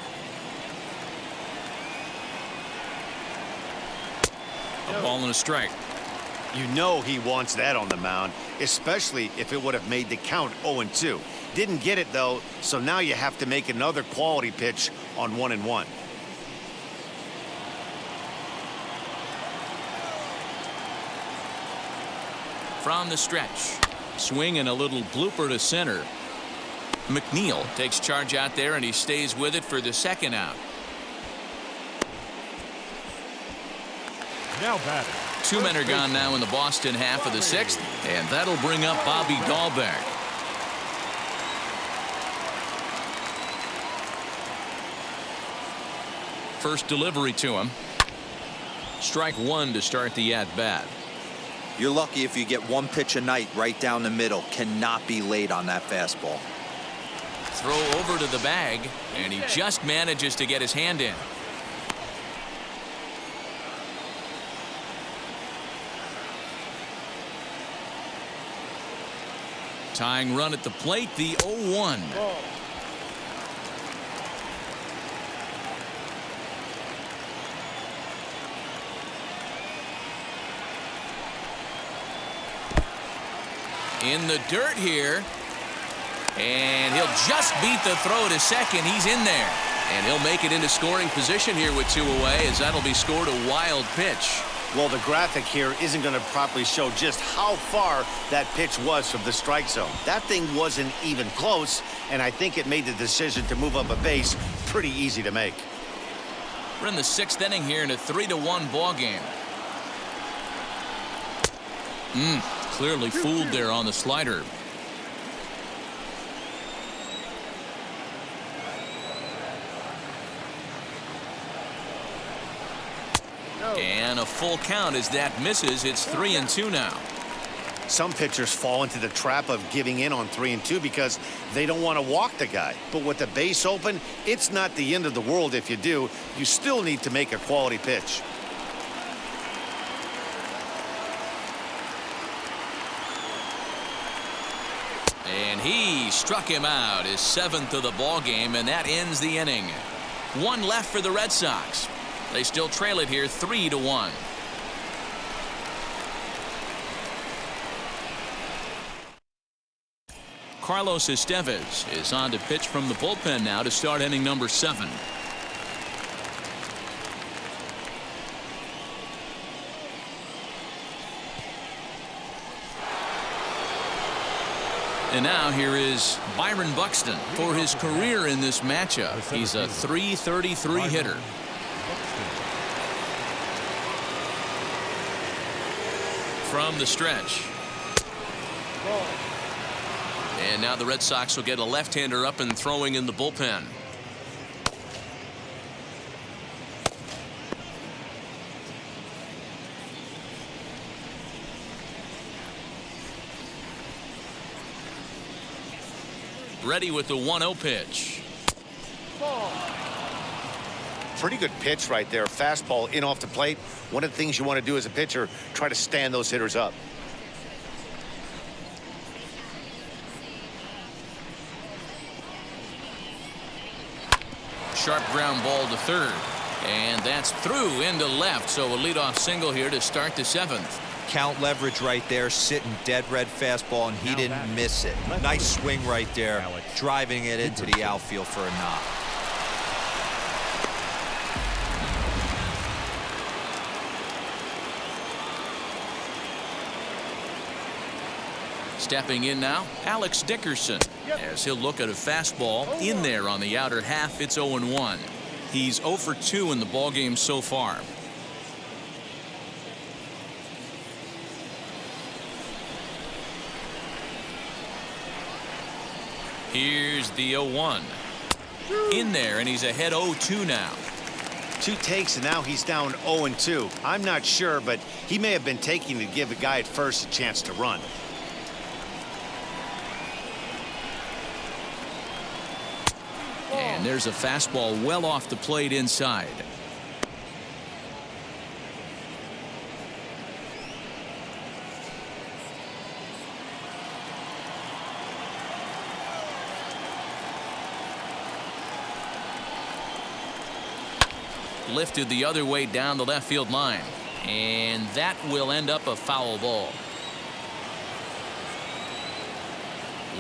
A ball and a strike. You know he wants that on the mound, especially if it would have made the count 0-2. Didn't get it, though, so now you have to make another quality pitch on 1-1. From the stretch. Swing and a little blooper to center. Mcneil takes charge out there, and he stays with it for the second out. Now batting. Two men are gone now in the Boston half of the sixth, and that'll bring up Bobby Dahlbeck. First delivery to him. Strike one to start the at-bat. You're lucky if you get one pitch a night right down the middle. Cannot be late on that fastball. Throw over to the bag, and he just manages to get his hand in. Tying run at the plate, the 0-1. In the dirt here. And he'll just beat the throw to second. He's in there. And he'll make it into scoring position here with two away, as that'll be scored a wild pitch. Well, the graphic here isn't going to properly show just how far that pitch was from the strike zone. That thing wasn't even close, and I think it made the decision to move up a base pretty easy to make. We're in the sixth inning here in a 3-1 ball game. Clearly fooled there on the slider. And a full count as that misses. It's 3-2 now. Some pitchers fall into the trap of giving in on 3-2 because they don't want to walk the guy. But with the base open, it's not the end of the world if you do. You still need to make a quality pitch. And he struck him out, his seventh of the ball game, and that ends the inning. One left for the Red Sox. They still trail it here 3-1. Carlos Estevez is on to pitch from the bullpen now to start inning number 7. And now here is Byron Buxton for his career in this matchup. He's a .333 hitter. From the stretch. And now the Red Sox will get a left-hander up and throwing in the bullpen. Ready with the 1-0 pitch. Pretty good pitch right there. Fastball in off the plate. One of the things you want to do as a pitcher, try to stand those hitters up. sharp ground ball to third. And that's through into left, so a leadoff single here to start the seventh. Count leverage right there, sitting dead red fastball, and he didn't miss it. Nice swing right there, driving it into the outfield for a knock. Stepping in now, Alex Dickerson, as he'll look at a fastball in there on the outer half. It's 0-1. He's 0 for 2 in the ballgame so far. Here's the 0-1. In there, and he's ahead 0-2 now. 2 takes, and now he's down 0-2. I'm not sure, but he may have been taking to give a guy at first a chance to run. And there's a fastball well off the plate inside. Lifted the other way down the left field line, and that will end up a foul ball.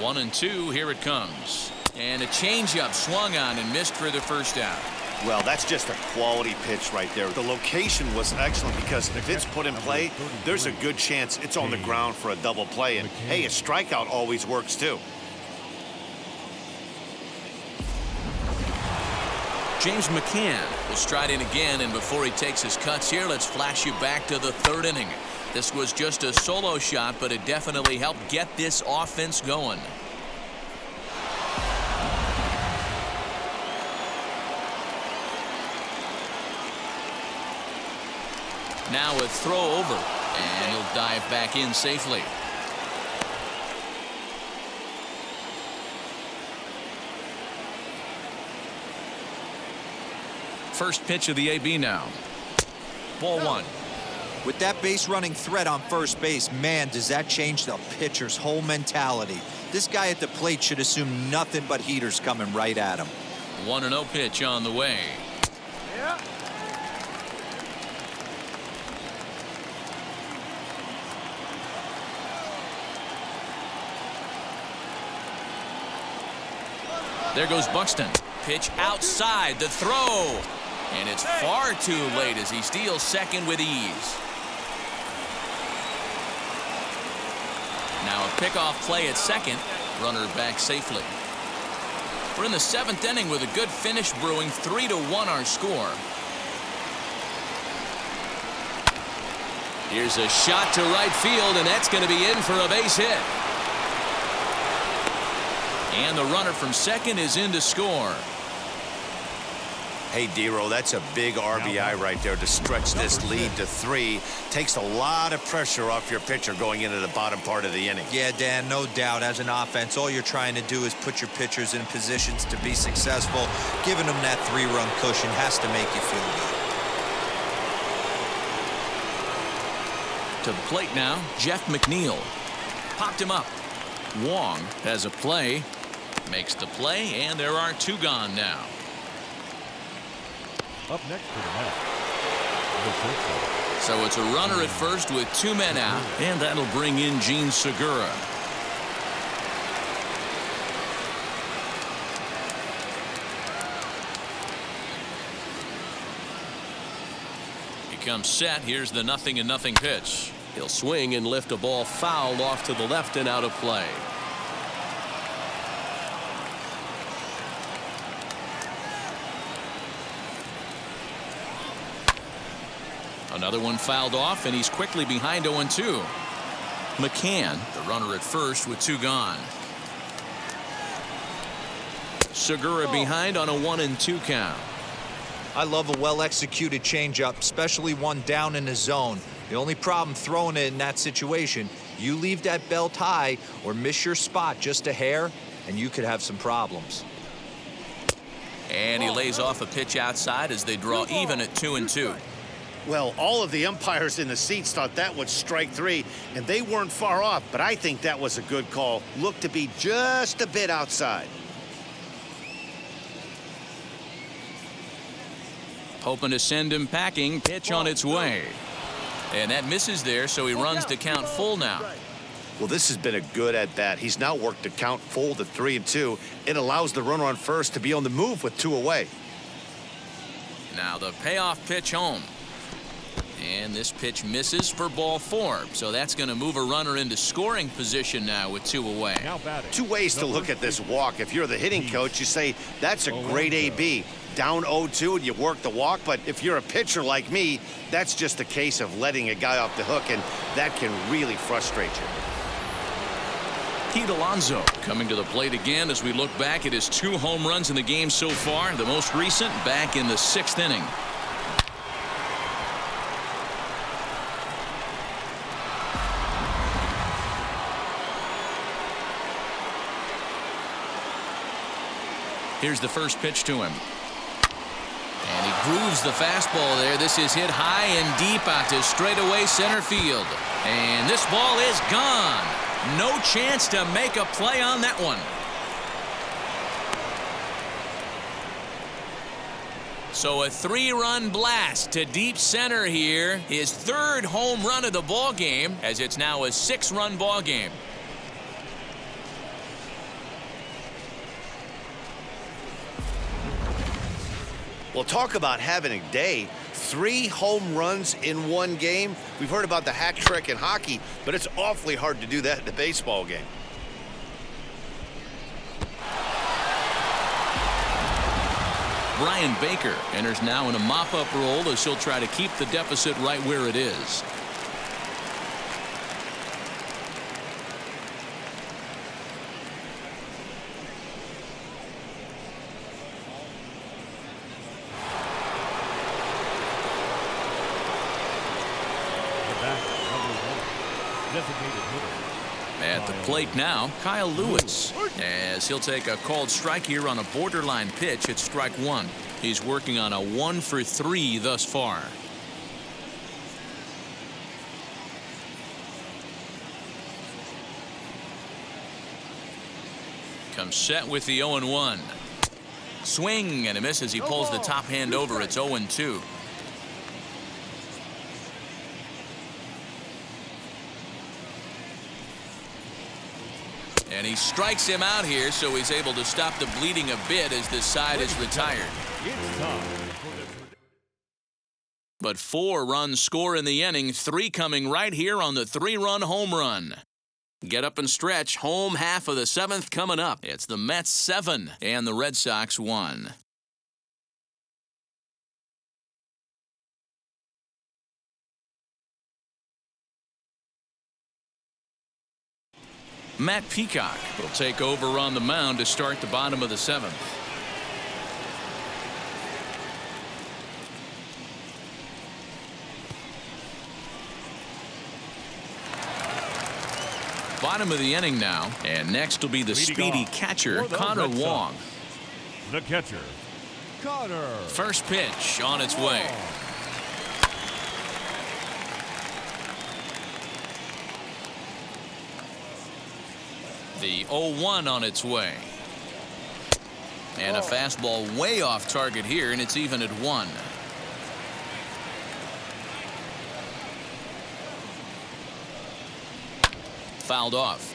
1-2. Here it comes. And a changeup swung on and missed for the first out. Well, that's just a quality pitch right there. The location was excellent because if it's put in play, there's a good chance it's on the ground for a double play. And hey, a strikeout always works too. James Mccann will stride in again, and before he takes his cuts here, let's flash you back to the third inning. This was just a solo shot, but it definitely helped get this offense going. Now a throw over, and he'll dive back in safely. First pitch of the AB now. Ball 1. With that base running threat on first base, man, does that change the pitcher's whole mentality. This guy at the plate should assume nothing but heaters coming right at him. 1-0 pitch on the way. Yeah. There goes Buxton. Pitch outside, the throw. And it's far too late as he steals second with ease. Now a pickoff play at second. Runner back safely. We're in the seventh inning with a good finish brewing. 3-1 our score. Here's a shot to right field, and that's going to be in for a base hit. And the runner from second is in to score. Hey, D-Row, that's a big RBI right there to stretch this lead to 3. Takes a lot of pressure off your pitcher going into the bottom part of the inning. Yeah, Dan, no doubt. As an offense, all you're trying to do is put your pitchers in positions to be successful. Giving them that 3-run cushion has to make you feel good. To the plate now, Jeff Mcneil. Popped him up. Wong has a play. Makes the play, and there are 2 gone now. Up next to the bat, Peterson. So it's a runner at first with 2 men out, and that'll bring in Gene Segura. He comes set. Here's the 0-0 pitch. He'll swing and lift a ball foul off to the left and out of play. Another one fouled off, and he's quickly behind 0-2. Mccann, the runner at first with 2 gone. Segura behind on a 1-2 count. I love a well-executed changeup, especially one down in the zone. The only problem throwing it in that situation, you leave that belt high or miss your spot just a hair, and you could have some problems. And he lays off a pitch outside as they draw even at 2-2. Well, all of the umpires in the seats thought that was strike 3, and they weren't far off, but I think that was a good call. Looked to be just a bit outside. Hoping to send him packing. Pitch on its way. And that misses there, so he runs to count full now. Well, this has been a good at-bat. He's now worked to count full to 3-2. It allows the runner on first to be on the move with 2 away. Now the payoff pitch home. And this pitch misses for ball 4. So that's going to move a runner into scoring position now with 2 away. Now batting. 2 ways to look at this walk. If you're the hitting coach, you say, that's a great AB. Down 0-2 and you work the walk. But if you're a pitcher like me, that's just a case of letting a guy off the hook, and that can really frustrate you. Pete Alonso coming to the plate again as we look back at his 2 home runs in the game so far. The most recent back in the 6th inning. Here's the first pitch to him. And he grooves the fastball there. This is hit high and deep out to straightaway center field. And this ball is gone. No chance to make a play on that one. So a 3-run blast to deep center here. His 3rd home run of the ball game, as it's now a 6-run ball game. Well, talk about having a day. 3 home runs in 1 game. We've heard about the hat trick in hockey, but it's awfully hard to do that in a baseball game. Brian Baker enters now in a mop-up role as he'll try to keep the deficit right where it is. At the plate now, Kyle Lewis, as he'll take a called strike here on a borderline pitch at strike 1. He's working on a 1-for-3 thus far. Comes set with the 0-1. Swing and a miss as he pulls the top hand over. It's 0-2. And he strikes him out here, so he's able to stop the bleeding a bit as this side is retired. But 4 runs score in the inning, 3 coming right here on the 3-run home run. Get up and stretch. Home half of the 7th coming up. It's the Mets 7 and the Red Sox 1. Matt Peacock will take over on the mound to start the bottom of the 7th. Bottom of the inning now, and next will be the speedy catcher, Connor Wong. The catcher, Connor. First pitch on its way. The 0-1 on its way. And a fastball way off target here, and it's even at 1. Fouled off.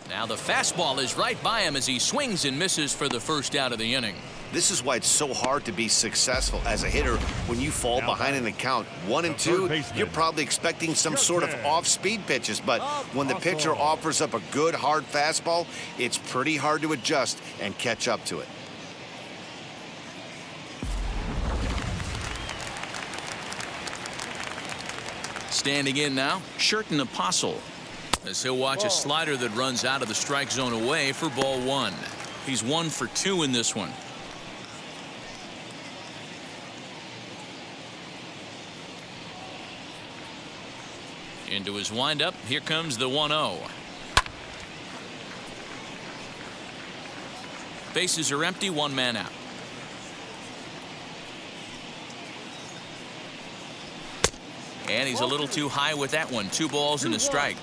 Now the fastball is right by him as he swings and misses for the first out of the inning. This is why it's so hard to be successful as a hitter when you fall behind in the count 1-2. You're probably expecting some sort of off-speed pitches, but when the pitcher offers up a good hard fastball, it's pretty hard to adjust and catch up to it. Standing in now, Sherton Apostle, as he'll watch a slider that runs out of the strike zone away for ball 1. He's 1 for 2 in this one. Into his windup, here comes the 1-0. Bases are empty, 1 man out. And he's a little too high with that one. 2 balls and a strike.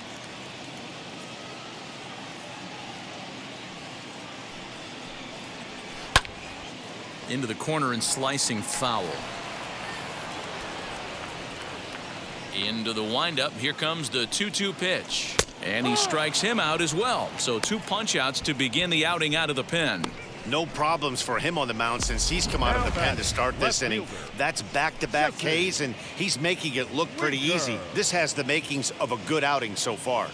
into the corner and slicing foul. Into the windup. Here comes the 2-2 pitch. And he strikes him out as well. So 2 punch-outs to begin the outing out of the pen. No problems for him on the mound since he's come out of the pen to start this inning. That's back-to-back Ks, and he's making it look pretty easy. This has the makings of a good outing so far.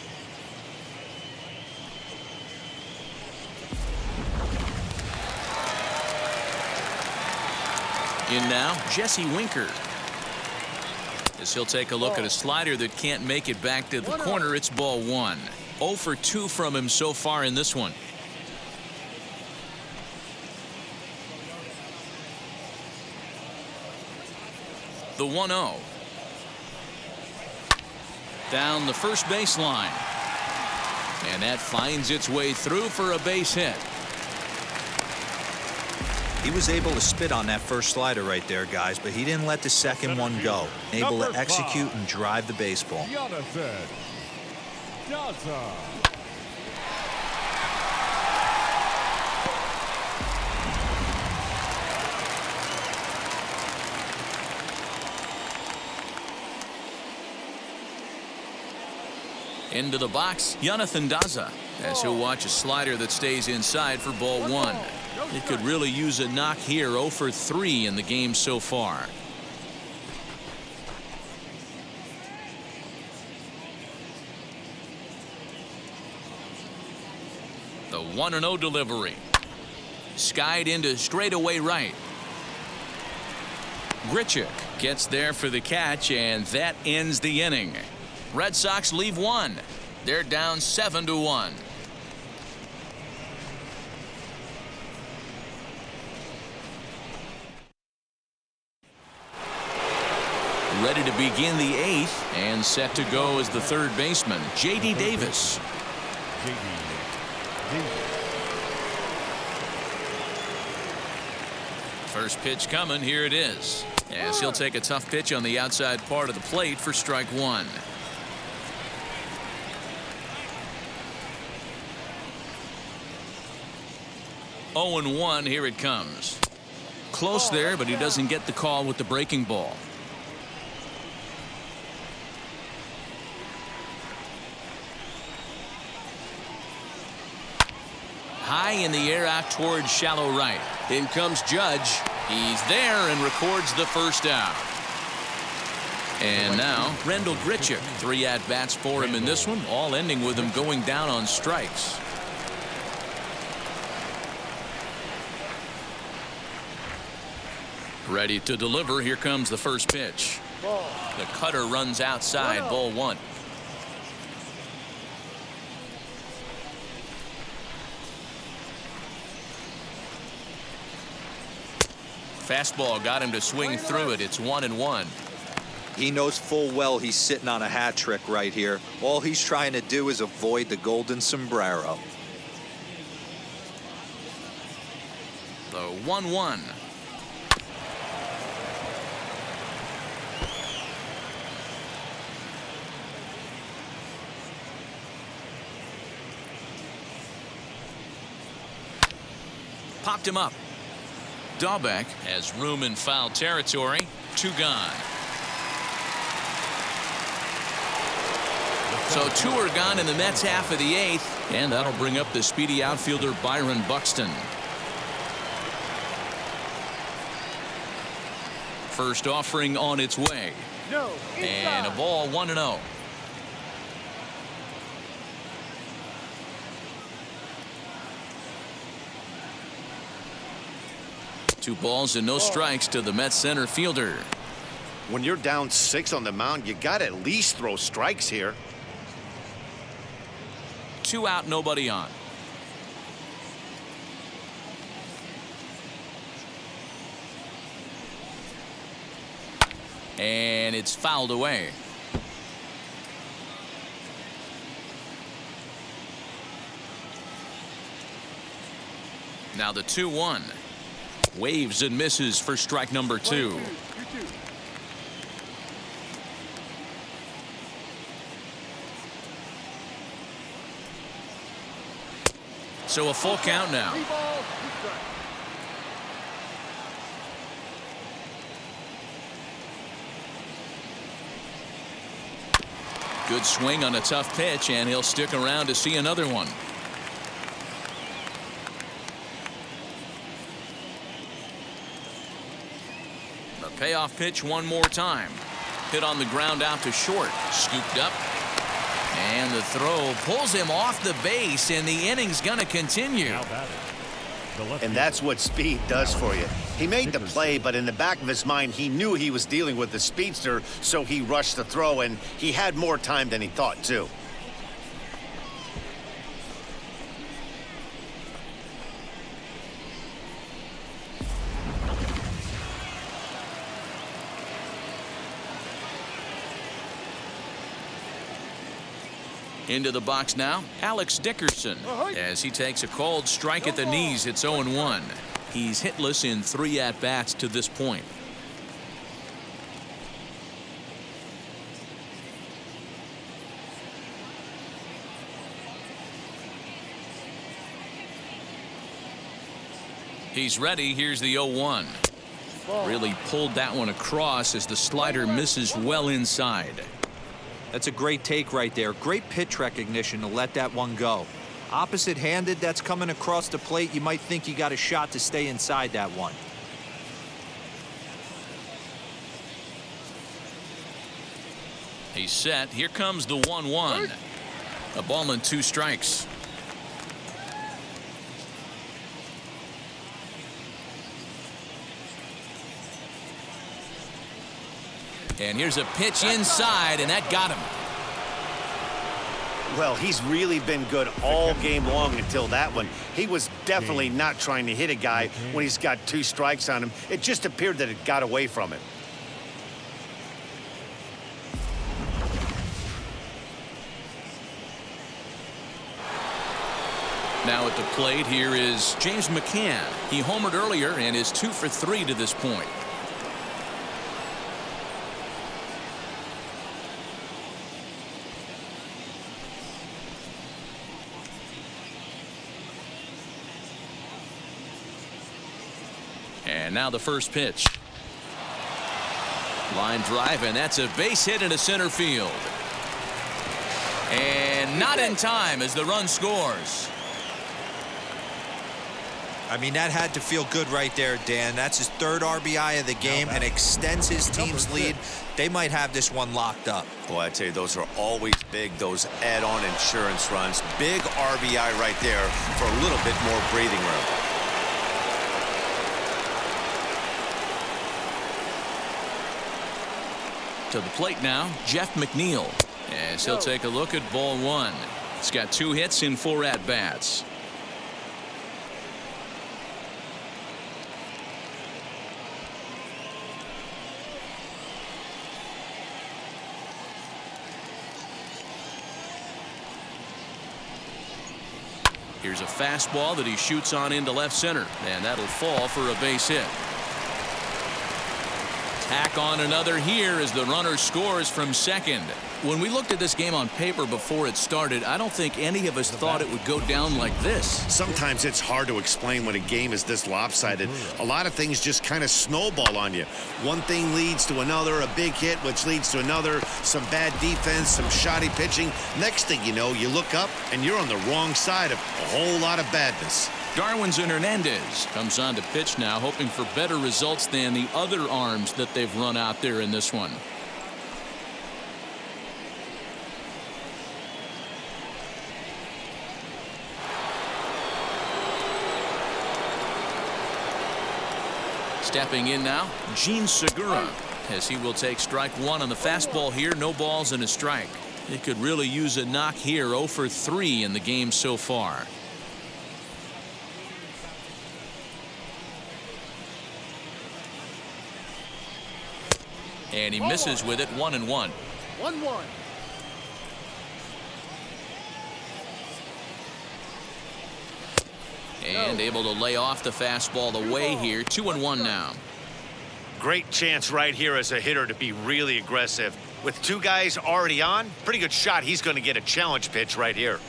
In now, Jesse Winker. As he'll take a look at a slider that can't make it back to the corner, it's ball 1. 0 for 2 from him so far in this one. The 1-0. Down the first baseline. And that finds its way through for a base hit. He was able to spit on that first slider right there, guys, but he didn't let the second one go. Able to execute and drive the baseball. Into the box, Jonathan Daza, as he'll watch a slider that stays inside for ball 1. It could really use a knock here. 0 for 3 in the game so far. The 1-0 delivery. Skied into straightaway right. Grichik gets there for the catch, and that ends the inning. Red Sox leave 1. They're down 7-1. Ready to begin the 8th, and set to go as the third baseman, J.D. Davis. First pitch coming. Here it is. As he'll take a tough pitch on the outside part of the plate for strike 1. Oh and 1. Here it comes. Close there, but he doesn't get the call with the breaking ball. High in the air out towards shallow right. In comes Judge. He's there and records the first out. And now Randall Grichik. 3 at-bats for him in this one, all ending with him going down on strikes. Ready to deliver. Here comes the first pitch. The cutter runs outside. Ball 1. Fastball got him to swing through it. It's 1-1. He knows full well he's sitting on a hat trick right here. All he's trying to do is avoid the golden sombrero. The 1-1. Popped him up. Dahlbeck has room in foul territory. 2 gone. So 2 are gone in the Mets half of the 8th, and that'll bring up the speedy outfielder Byron Buxton. First offering on its way. And a ball 1-0. Two balls and no strikes to the Mets center fielder. When you're down 6 on the mound, you got to at least throw strikes here. 2 out, nobody on. And it's fouled away. Now the 2-1. Waves and misses for strike number 2. So a full count now. Good swing on a tough pitch, and he'll stick around to see another one. The payoff pitch one more time. Hit on the ground out to short. Scooped up. And the throw pulls him off the base, and the inning's going to continue. And that's what speed does for you. He made the play, but in the back of his mind, he knew he was dealing with the speedster, so he rushed the throw, and he had more time than he thought, too. Into the box now, Alex Dickerson, as he takes a cold strike at the knees. It's 0-1. He's hitless in 3 at-bats to this point. He's ready. Here's the 0-1. Really pulled that one across as the slider misses well inside. That's a great take right there. Great pitch recognition to let that one go. Opposite-handed, that's coming across the plate. You might think you got a shot to stay inside that one. He's set. Here comes the 1-1. A ball and 2 strikes. And here's a pitch inside, and that got him. Well, he's really been good all game long until that one. He was definitely not trying to hit a guy when he's got 2 strikes on him. It just appeared that it got away from him. Now at the plate, here is James Mccann. He homered earlier and is 2 for 3 to this point. And now the first pitch. Line drive, and that's a base hit into center field. And not in time as the run scores. I mean, that had to feel good right there, Dan. That's his 3rd RBI of the game and extends his team's lead. They might have this one locked up. Boy, I tell you, those are always big, those add-on insurance runs. Big RBI right there for a little bit more breathing room. To the plate now, Jeff Mcneil, as he'll take a look at ball 1. He's got 2 hits in 4 at-bats. Here's a fastball that he shoots on into left center, and that'll fall for a base hit. Tack on another here as the runner scores from second. When we looked at this game on paper before it started, I don't think any of us thought it would go down like this. Sometimes it's hard to explain when a game is this lopsided. A lot of things just kind of snowball on you. One thing leads to another, a big hit, which leads to another, some bad defense, some shoddy pitching. Next thing you know, you look up and you're on the wrong side of a whole lot of badness. Darwinzon Hernandez comes on to pitch now, hoping for better results than the other arms that they've run out there in this one. Stepping in now, Gene Segura, as he will take strike 1 on the fastball here. No balls and a strike. They could really use a knock here. 0 for 3 in the game so far. And he misses with it. 1-1. 1-1. And able to lay off the fastball away here. 2-1 now. Great chance right here as a hitter to be really aggressive. With 2 guys already on, pretty good shot he's going to get a challenge pitch right here.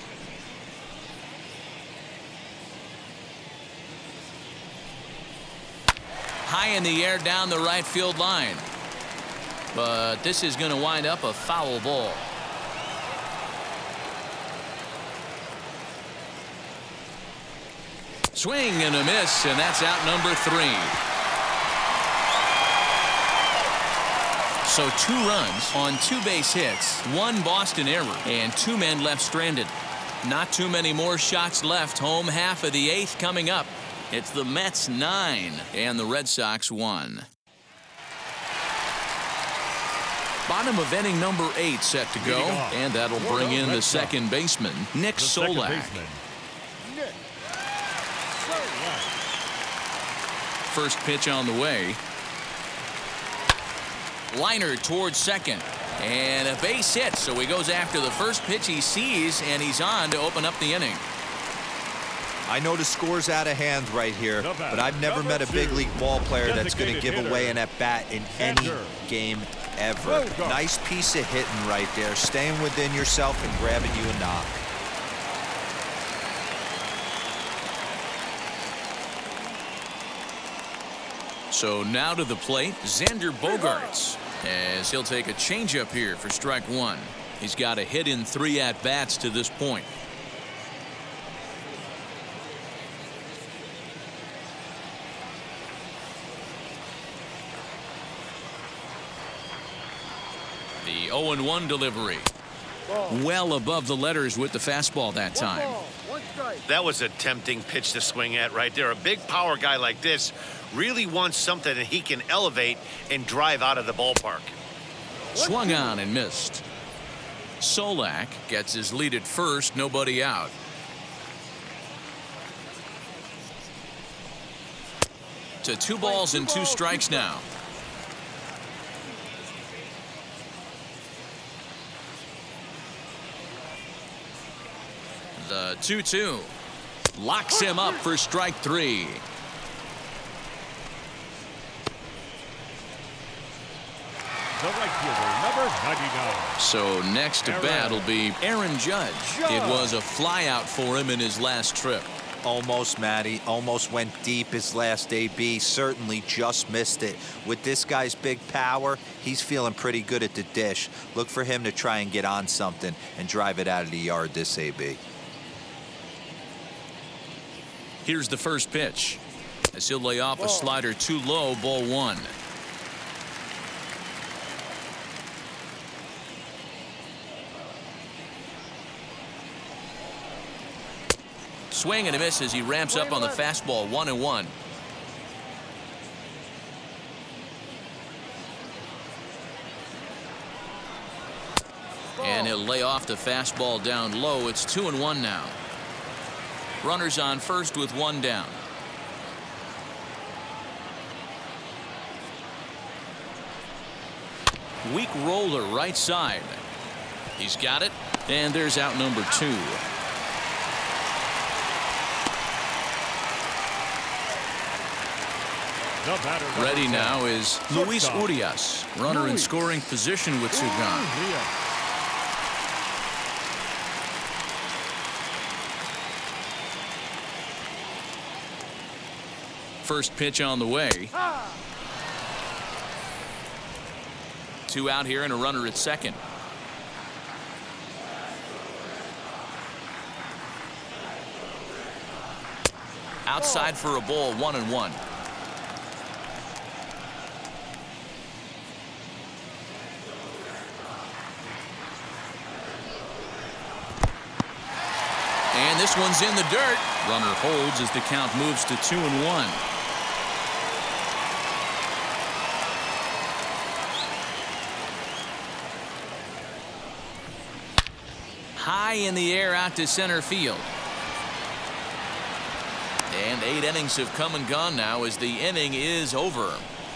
High in the air down the right field line. But this is going to wind up a foul ball. Swing and a miss, and that's out number 3. So 2 runs on 2 base hits, 1 Boston error, and 2 men left stranded. Not too many more shots left. Home half of the 8th coming up. It's the Mets 9 and the Red Sox 1. Bottom of inning number 8 set to go, and that'll bring in the second baseman, Nick Solak. First pitch on the way. Liner towards second. And a base hit, so he goes after the first pitch he sees, and he's on to open up the inning. I know the score's out of hand right here, but I've never met a big league ball player that's going to give away an at-bat in any game ever. Nice piece of hitting right there, staying within yourself and grabbing you a knock. So now to the plate, Xander Bogaerts, as he'll take a changeup here for strike 1. He's got a hit in 3 at-bats to this point. The 0-1 delivery. Well above the letters with the fastball that time. That was a tempting pitch to swing at right there. A big power guy like this really wants something that he can elevate and drive out of the ballpark. Swung on and missed. Solak gets his lead at first, nobody out. To 2 balls and 2 strikes now. The 2-2 locks him up for strike 3. The right fielder, number 99. So next to bat will be Aaron Judge. It was a flyout for him in his last trip. Almost, Matty. Almost went deep his last AB. Certainly just missed it. With this guy's big power, he's feeling pretty good at the dish. Look for him to try and get on something and drive it out of the yard this AB. Here's the first pitch. As he'll lay off a slider too low, ball 1. Swing and a miss as he ramps up on the fastball. 1-1. And he'll lay off the fastball down low. It's 2-1 now. Runners on first with 1 down. Weak roller right side. He's got it, and there's out number 2. Ready now is Luis Urias, runner in scoring position with Sugan. First pitch on the way. 2 out here and a runner at second. Outside for a ball. 1-1. And this one's in the dirt. Runner holds as the count moves to 2-1. High in the air out to center field. And 8 innings have come and gone now as the inning is over.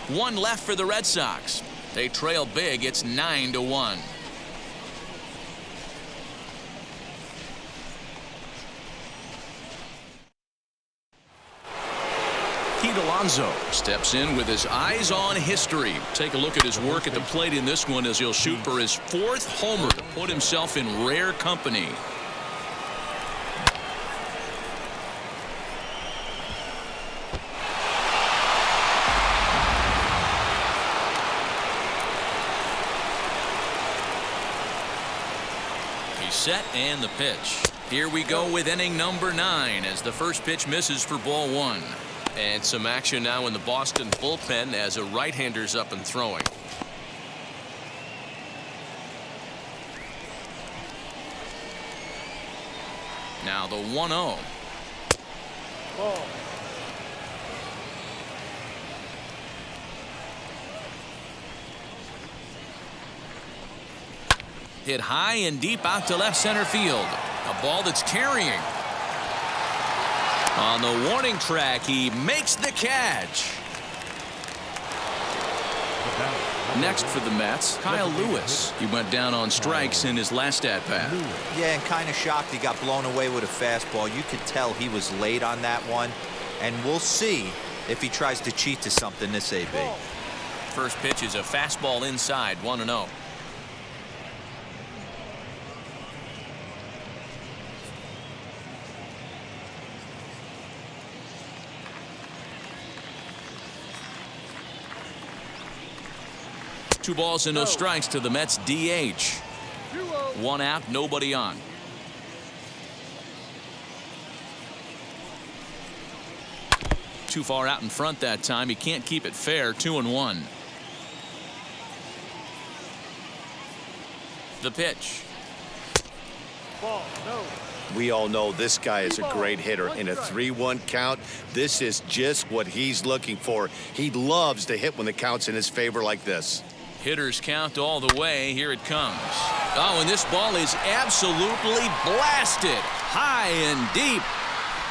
1 left for the Red Sox. They trail big. It's 9-1. Alonso steps in with his eyes on history. Take a look at his work at the plate in this one as he'll shoot for his 4th homer to put himself in rare company. He's set and the pitch. Here we go with inning number 9 as the first pitch misses for ball 1. And some action now in the Boston bullpen as a right-hander's up and throwing. Now the 1-0. Ball. Hit high and deep out to left center field. A ball that's carrying. On the warning track, he makes the catch. Next for the Mets, Kyle Lewis. He went down on strikes in his last at-bat. Yeah, and kind of shocked he got blown away with a fastball. You could tell he was late on that one. And we'll see if he tries to cheat to something this AB. First pitch is a fastball inside, 1-0. Two balls and no strikes to the Mets DH. 1 out, nobody on. Too far out in front that time. He can't keep it fair. 2-1. The pitch. Ball. No. We all know this guy is a great hitter. In a 3-1 count, this is just what he's looking for. He loves to hit when the count's in his favor like this. Hitters count all the way. Here it comes. Oh, and this ball is absolutely blasted. High and deep.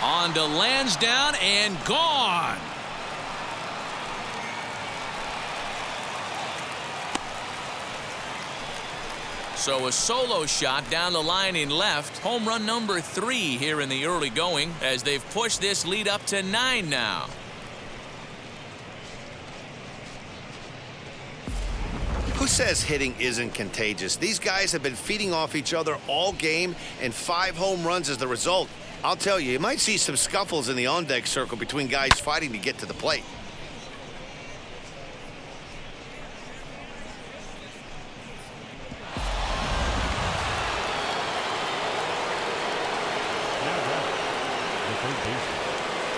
On to Lansdowne and gone. So a solo shot down the line in left. Home run number 3 here in the early going as they've pushed this lead up to 9 now. Who says hitting isn't contagious? These guys have been feeding off each other all game, and 5 home runs as the result. I'll tell you, you might see some scuffles in the on-deck circle between guys fighting to get to the plate.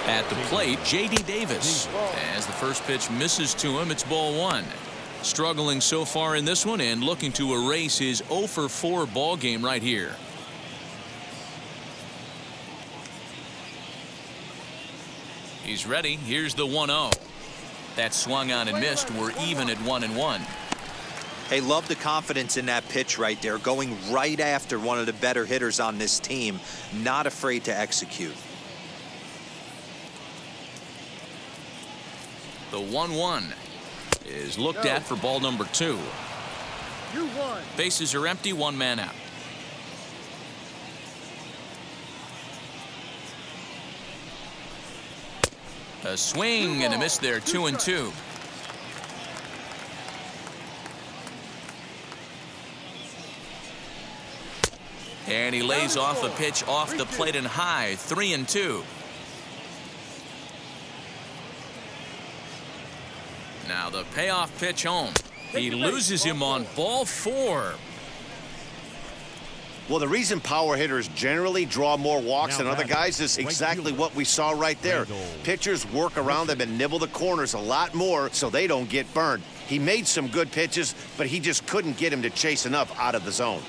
At the plate, J.D. Davis. As the first pitch misses to him, it's ball 1. Struggling so far in this one and looking to erase his 0-for-4 ball game right here. He's ready. Here's the 1-0. That swung on and missed. We're even at 1-1. Hey, love the confidence in that pitch right there. Going right after one of the better hitters on this team. Not afraid to execute. The 1-1 is looked at for ball number 2. You won. Bases are empty, 1 man out. A swing and a miss there, 2-2. And he lays off a pitch off the plate and high, 3-2. Now the payoff pitch home. He loses him on ball 4. Well, the reason power hitters generally draw more walks than other guys is exactly what we saw right there. Pitchers work around them and nibble the corners a lot more so they don't get burned. He made some good pitches, but he just couldn't get him to chase enough out of the zone.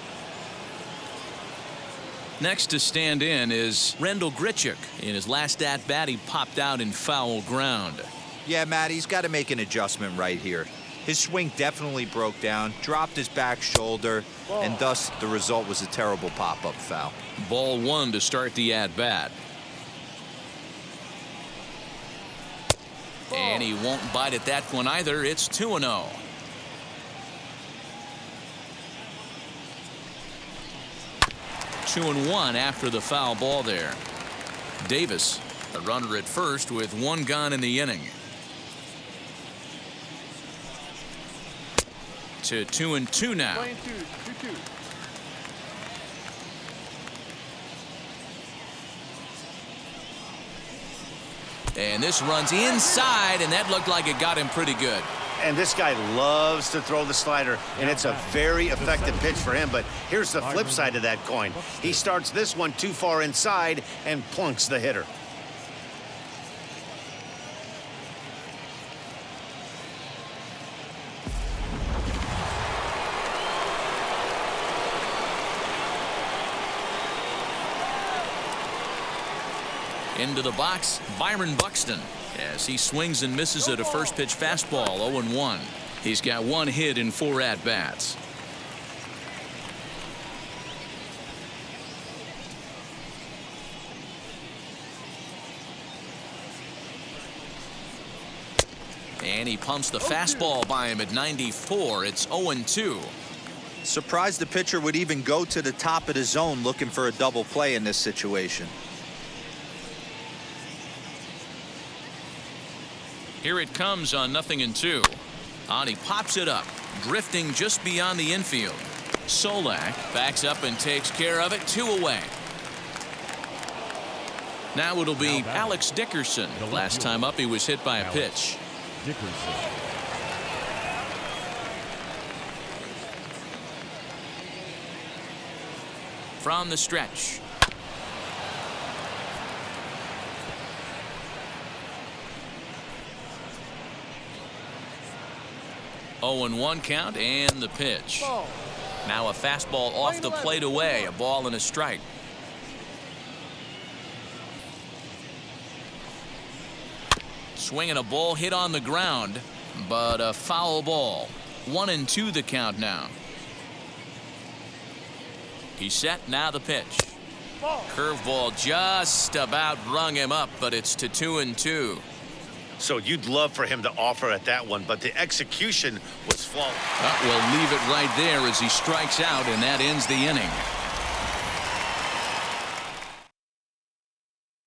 Next to stand in is Randall Grichik. In his last at-bat, he popped out in foul ground. Yeah, Matt, he's got to make an adjustment right here. His swing definitely broke down, dropped his back shoulder, and thus the result was a terrible pop-up foul. Ball 1 to start the at-bat. And he won't bite at that one either. It's 2-0. Two and 1 after the foul ball there. Davis, the runner at first with 1 gone in the inning. To 2-2 now. Playing 2-2. And this runs inside, and that looked like it got him pretty good. And this guy loves to throw the slider, and it's a very effective pitch for him. But here's the flip side of that coin. He starts this one too far inside and plunks the hitter. Into the box, Byron Buxton, as he swings and misses at a first pitch fastball, 0-1. He's got 1 hit in 4 at-bats. And he pumps the fastball by him at 94. It's 0-2. Surprised the pitcher would even go to the top of the zone looking for a double play in this situation. Here it comes on 0-2. And he pops it up, drifting just beyond the infield. Solak backs up and takes care of it. 2 away. Now it'll be Alex Dickerson. Last time up, he was hit by a pitch. Dickerson. From the stretch. Oh, 1 count and the pitch. Now a fastball off the plate away. A ball and a strike. Swinging a ball hit on the ground, but a foul ball. 1-2 the count now. He's set. Now the pitch. Curveball just about rung him up, but it's to 2-2. So you'd love for him to offer at that one, but the execution was flawless. We'll leave it right there as he strikes out, and that ends the inning.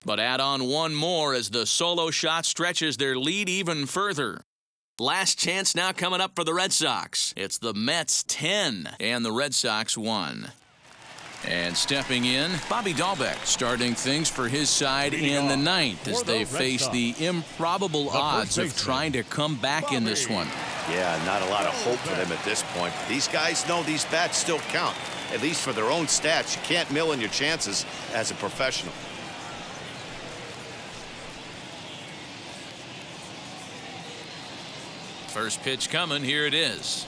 But add on 1 more as the solo shot stretches their lead even further. Last chance now coming up for the Red Sox. It's the Mets 10 and the Red Sox 1. And stepping in, Bobby Dahlbeck starting things for his side in the 9th as they face the improbable odds of trying to come back in this one. Yeah, not a lot of hope for them at this point. These guys know these bats still count, at least for their own stats. You can't mill in your chances as a professional. First pitch coming. Here it is.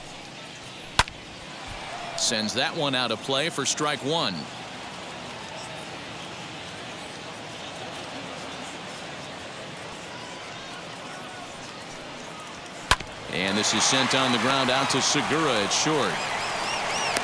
Sends that one out of play for strike 1. And this is sent on the ground out to Segura at short.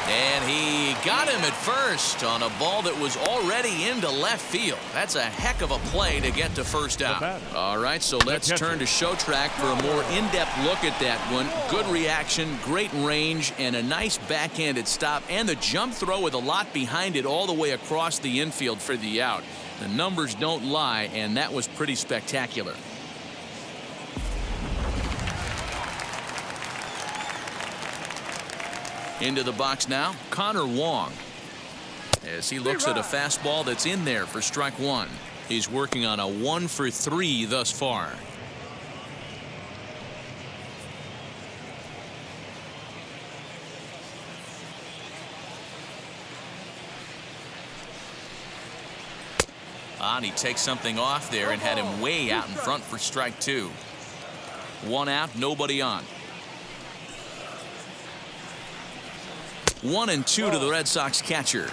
And he got him at first on a ball that was already into left field. That's a heck of a play to get to first out. All right, so let's turn to show track for a more in-depth look at that one. Good reaction, great range, and a nice backhanded stop, and the jump throw with a lot behind it all the way across the infield for the out. The numbers don't lie, and that was pretty spectacular. Into the box now, Connor Wong, as he looks at a fastball that's in there for strike 1. He's working on a 1 for 3 thus far. And he takes something off there and had him way out in front for strike 2. 1 out, nobody on. 1-2 to the Red Sox catcher.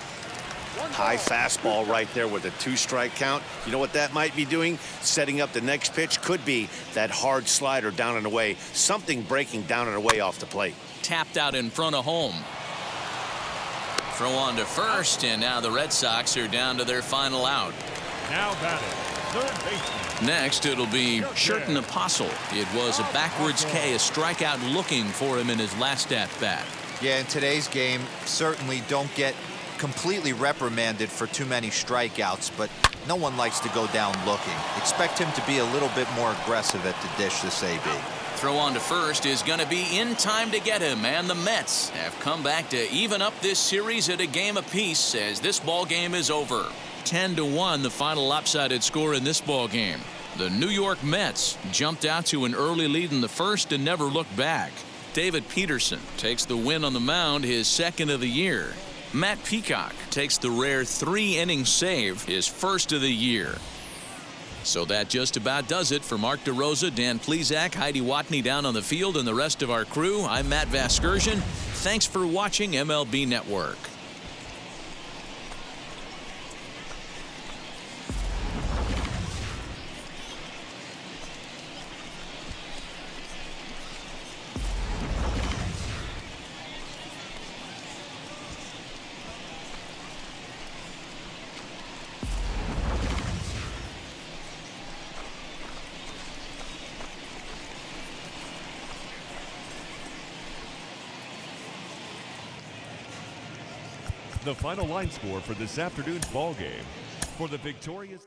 High fastball right there with a 2-strike count. You know what that might be doing? Setting up the next pitch. Could be that hard slider down and away. Something breaking down and away off the plate. Tapped out in front of home. Throw on to first, and now the Red Sox are down to their final out. Now batting, third baseman. Next, it'll be Sherton Apostle. It was a backwards K, a strikeout looking for him in his last at-bat. Yeah, in today's game, certainly don't get completely reprimanded for too many strikeouts, but no one likes to go down looking. Expect him to be a little bit more aggressive at the dish this AB. Throw on to first is going to be in time to get him, and the Mets have come back to even up this series at a game apiece as this ball game is over. 10-1 the final lopsided score in this ball game. The New York Mets jumped out to an early lead in the first and never looked back. David Peterson takes the win on the mound, his second of the year. Matt Peacock takes the rare 3-inning save, his first of the year. So that just about does it for Mark DeRosa, Dan Plesac, Heidi Watney down on the field, and the rest of our crew. I'm Matt Vasgersian. Thanks for watching MLB Network. The final line score for this afternoon's ball game. For the victorious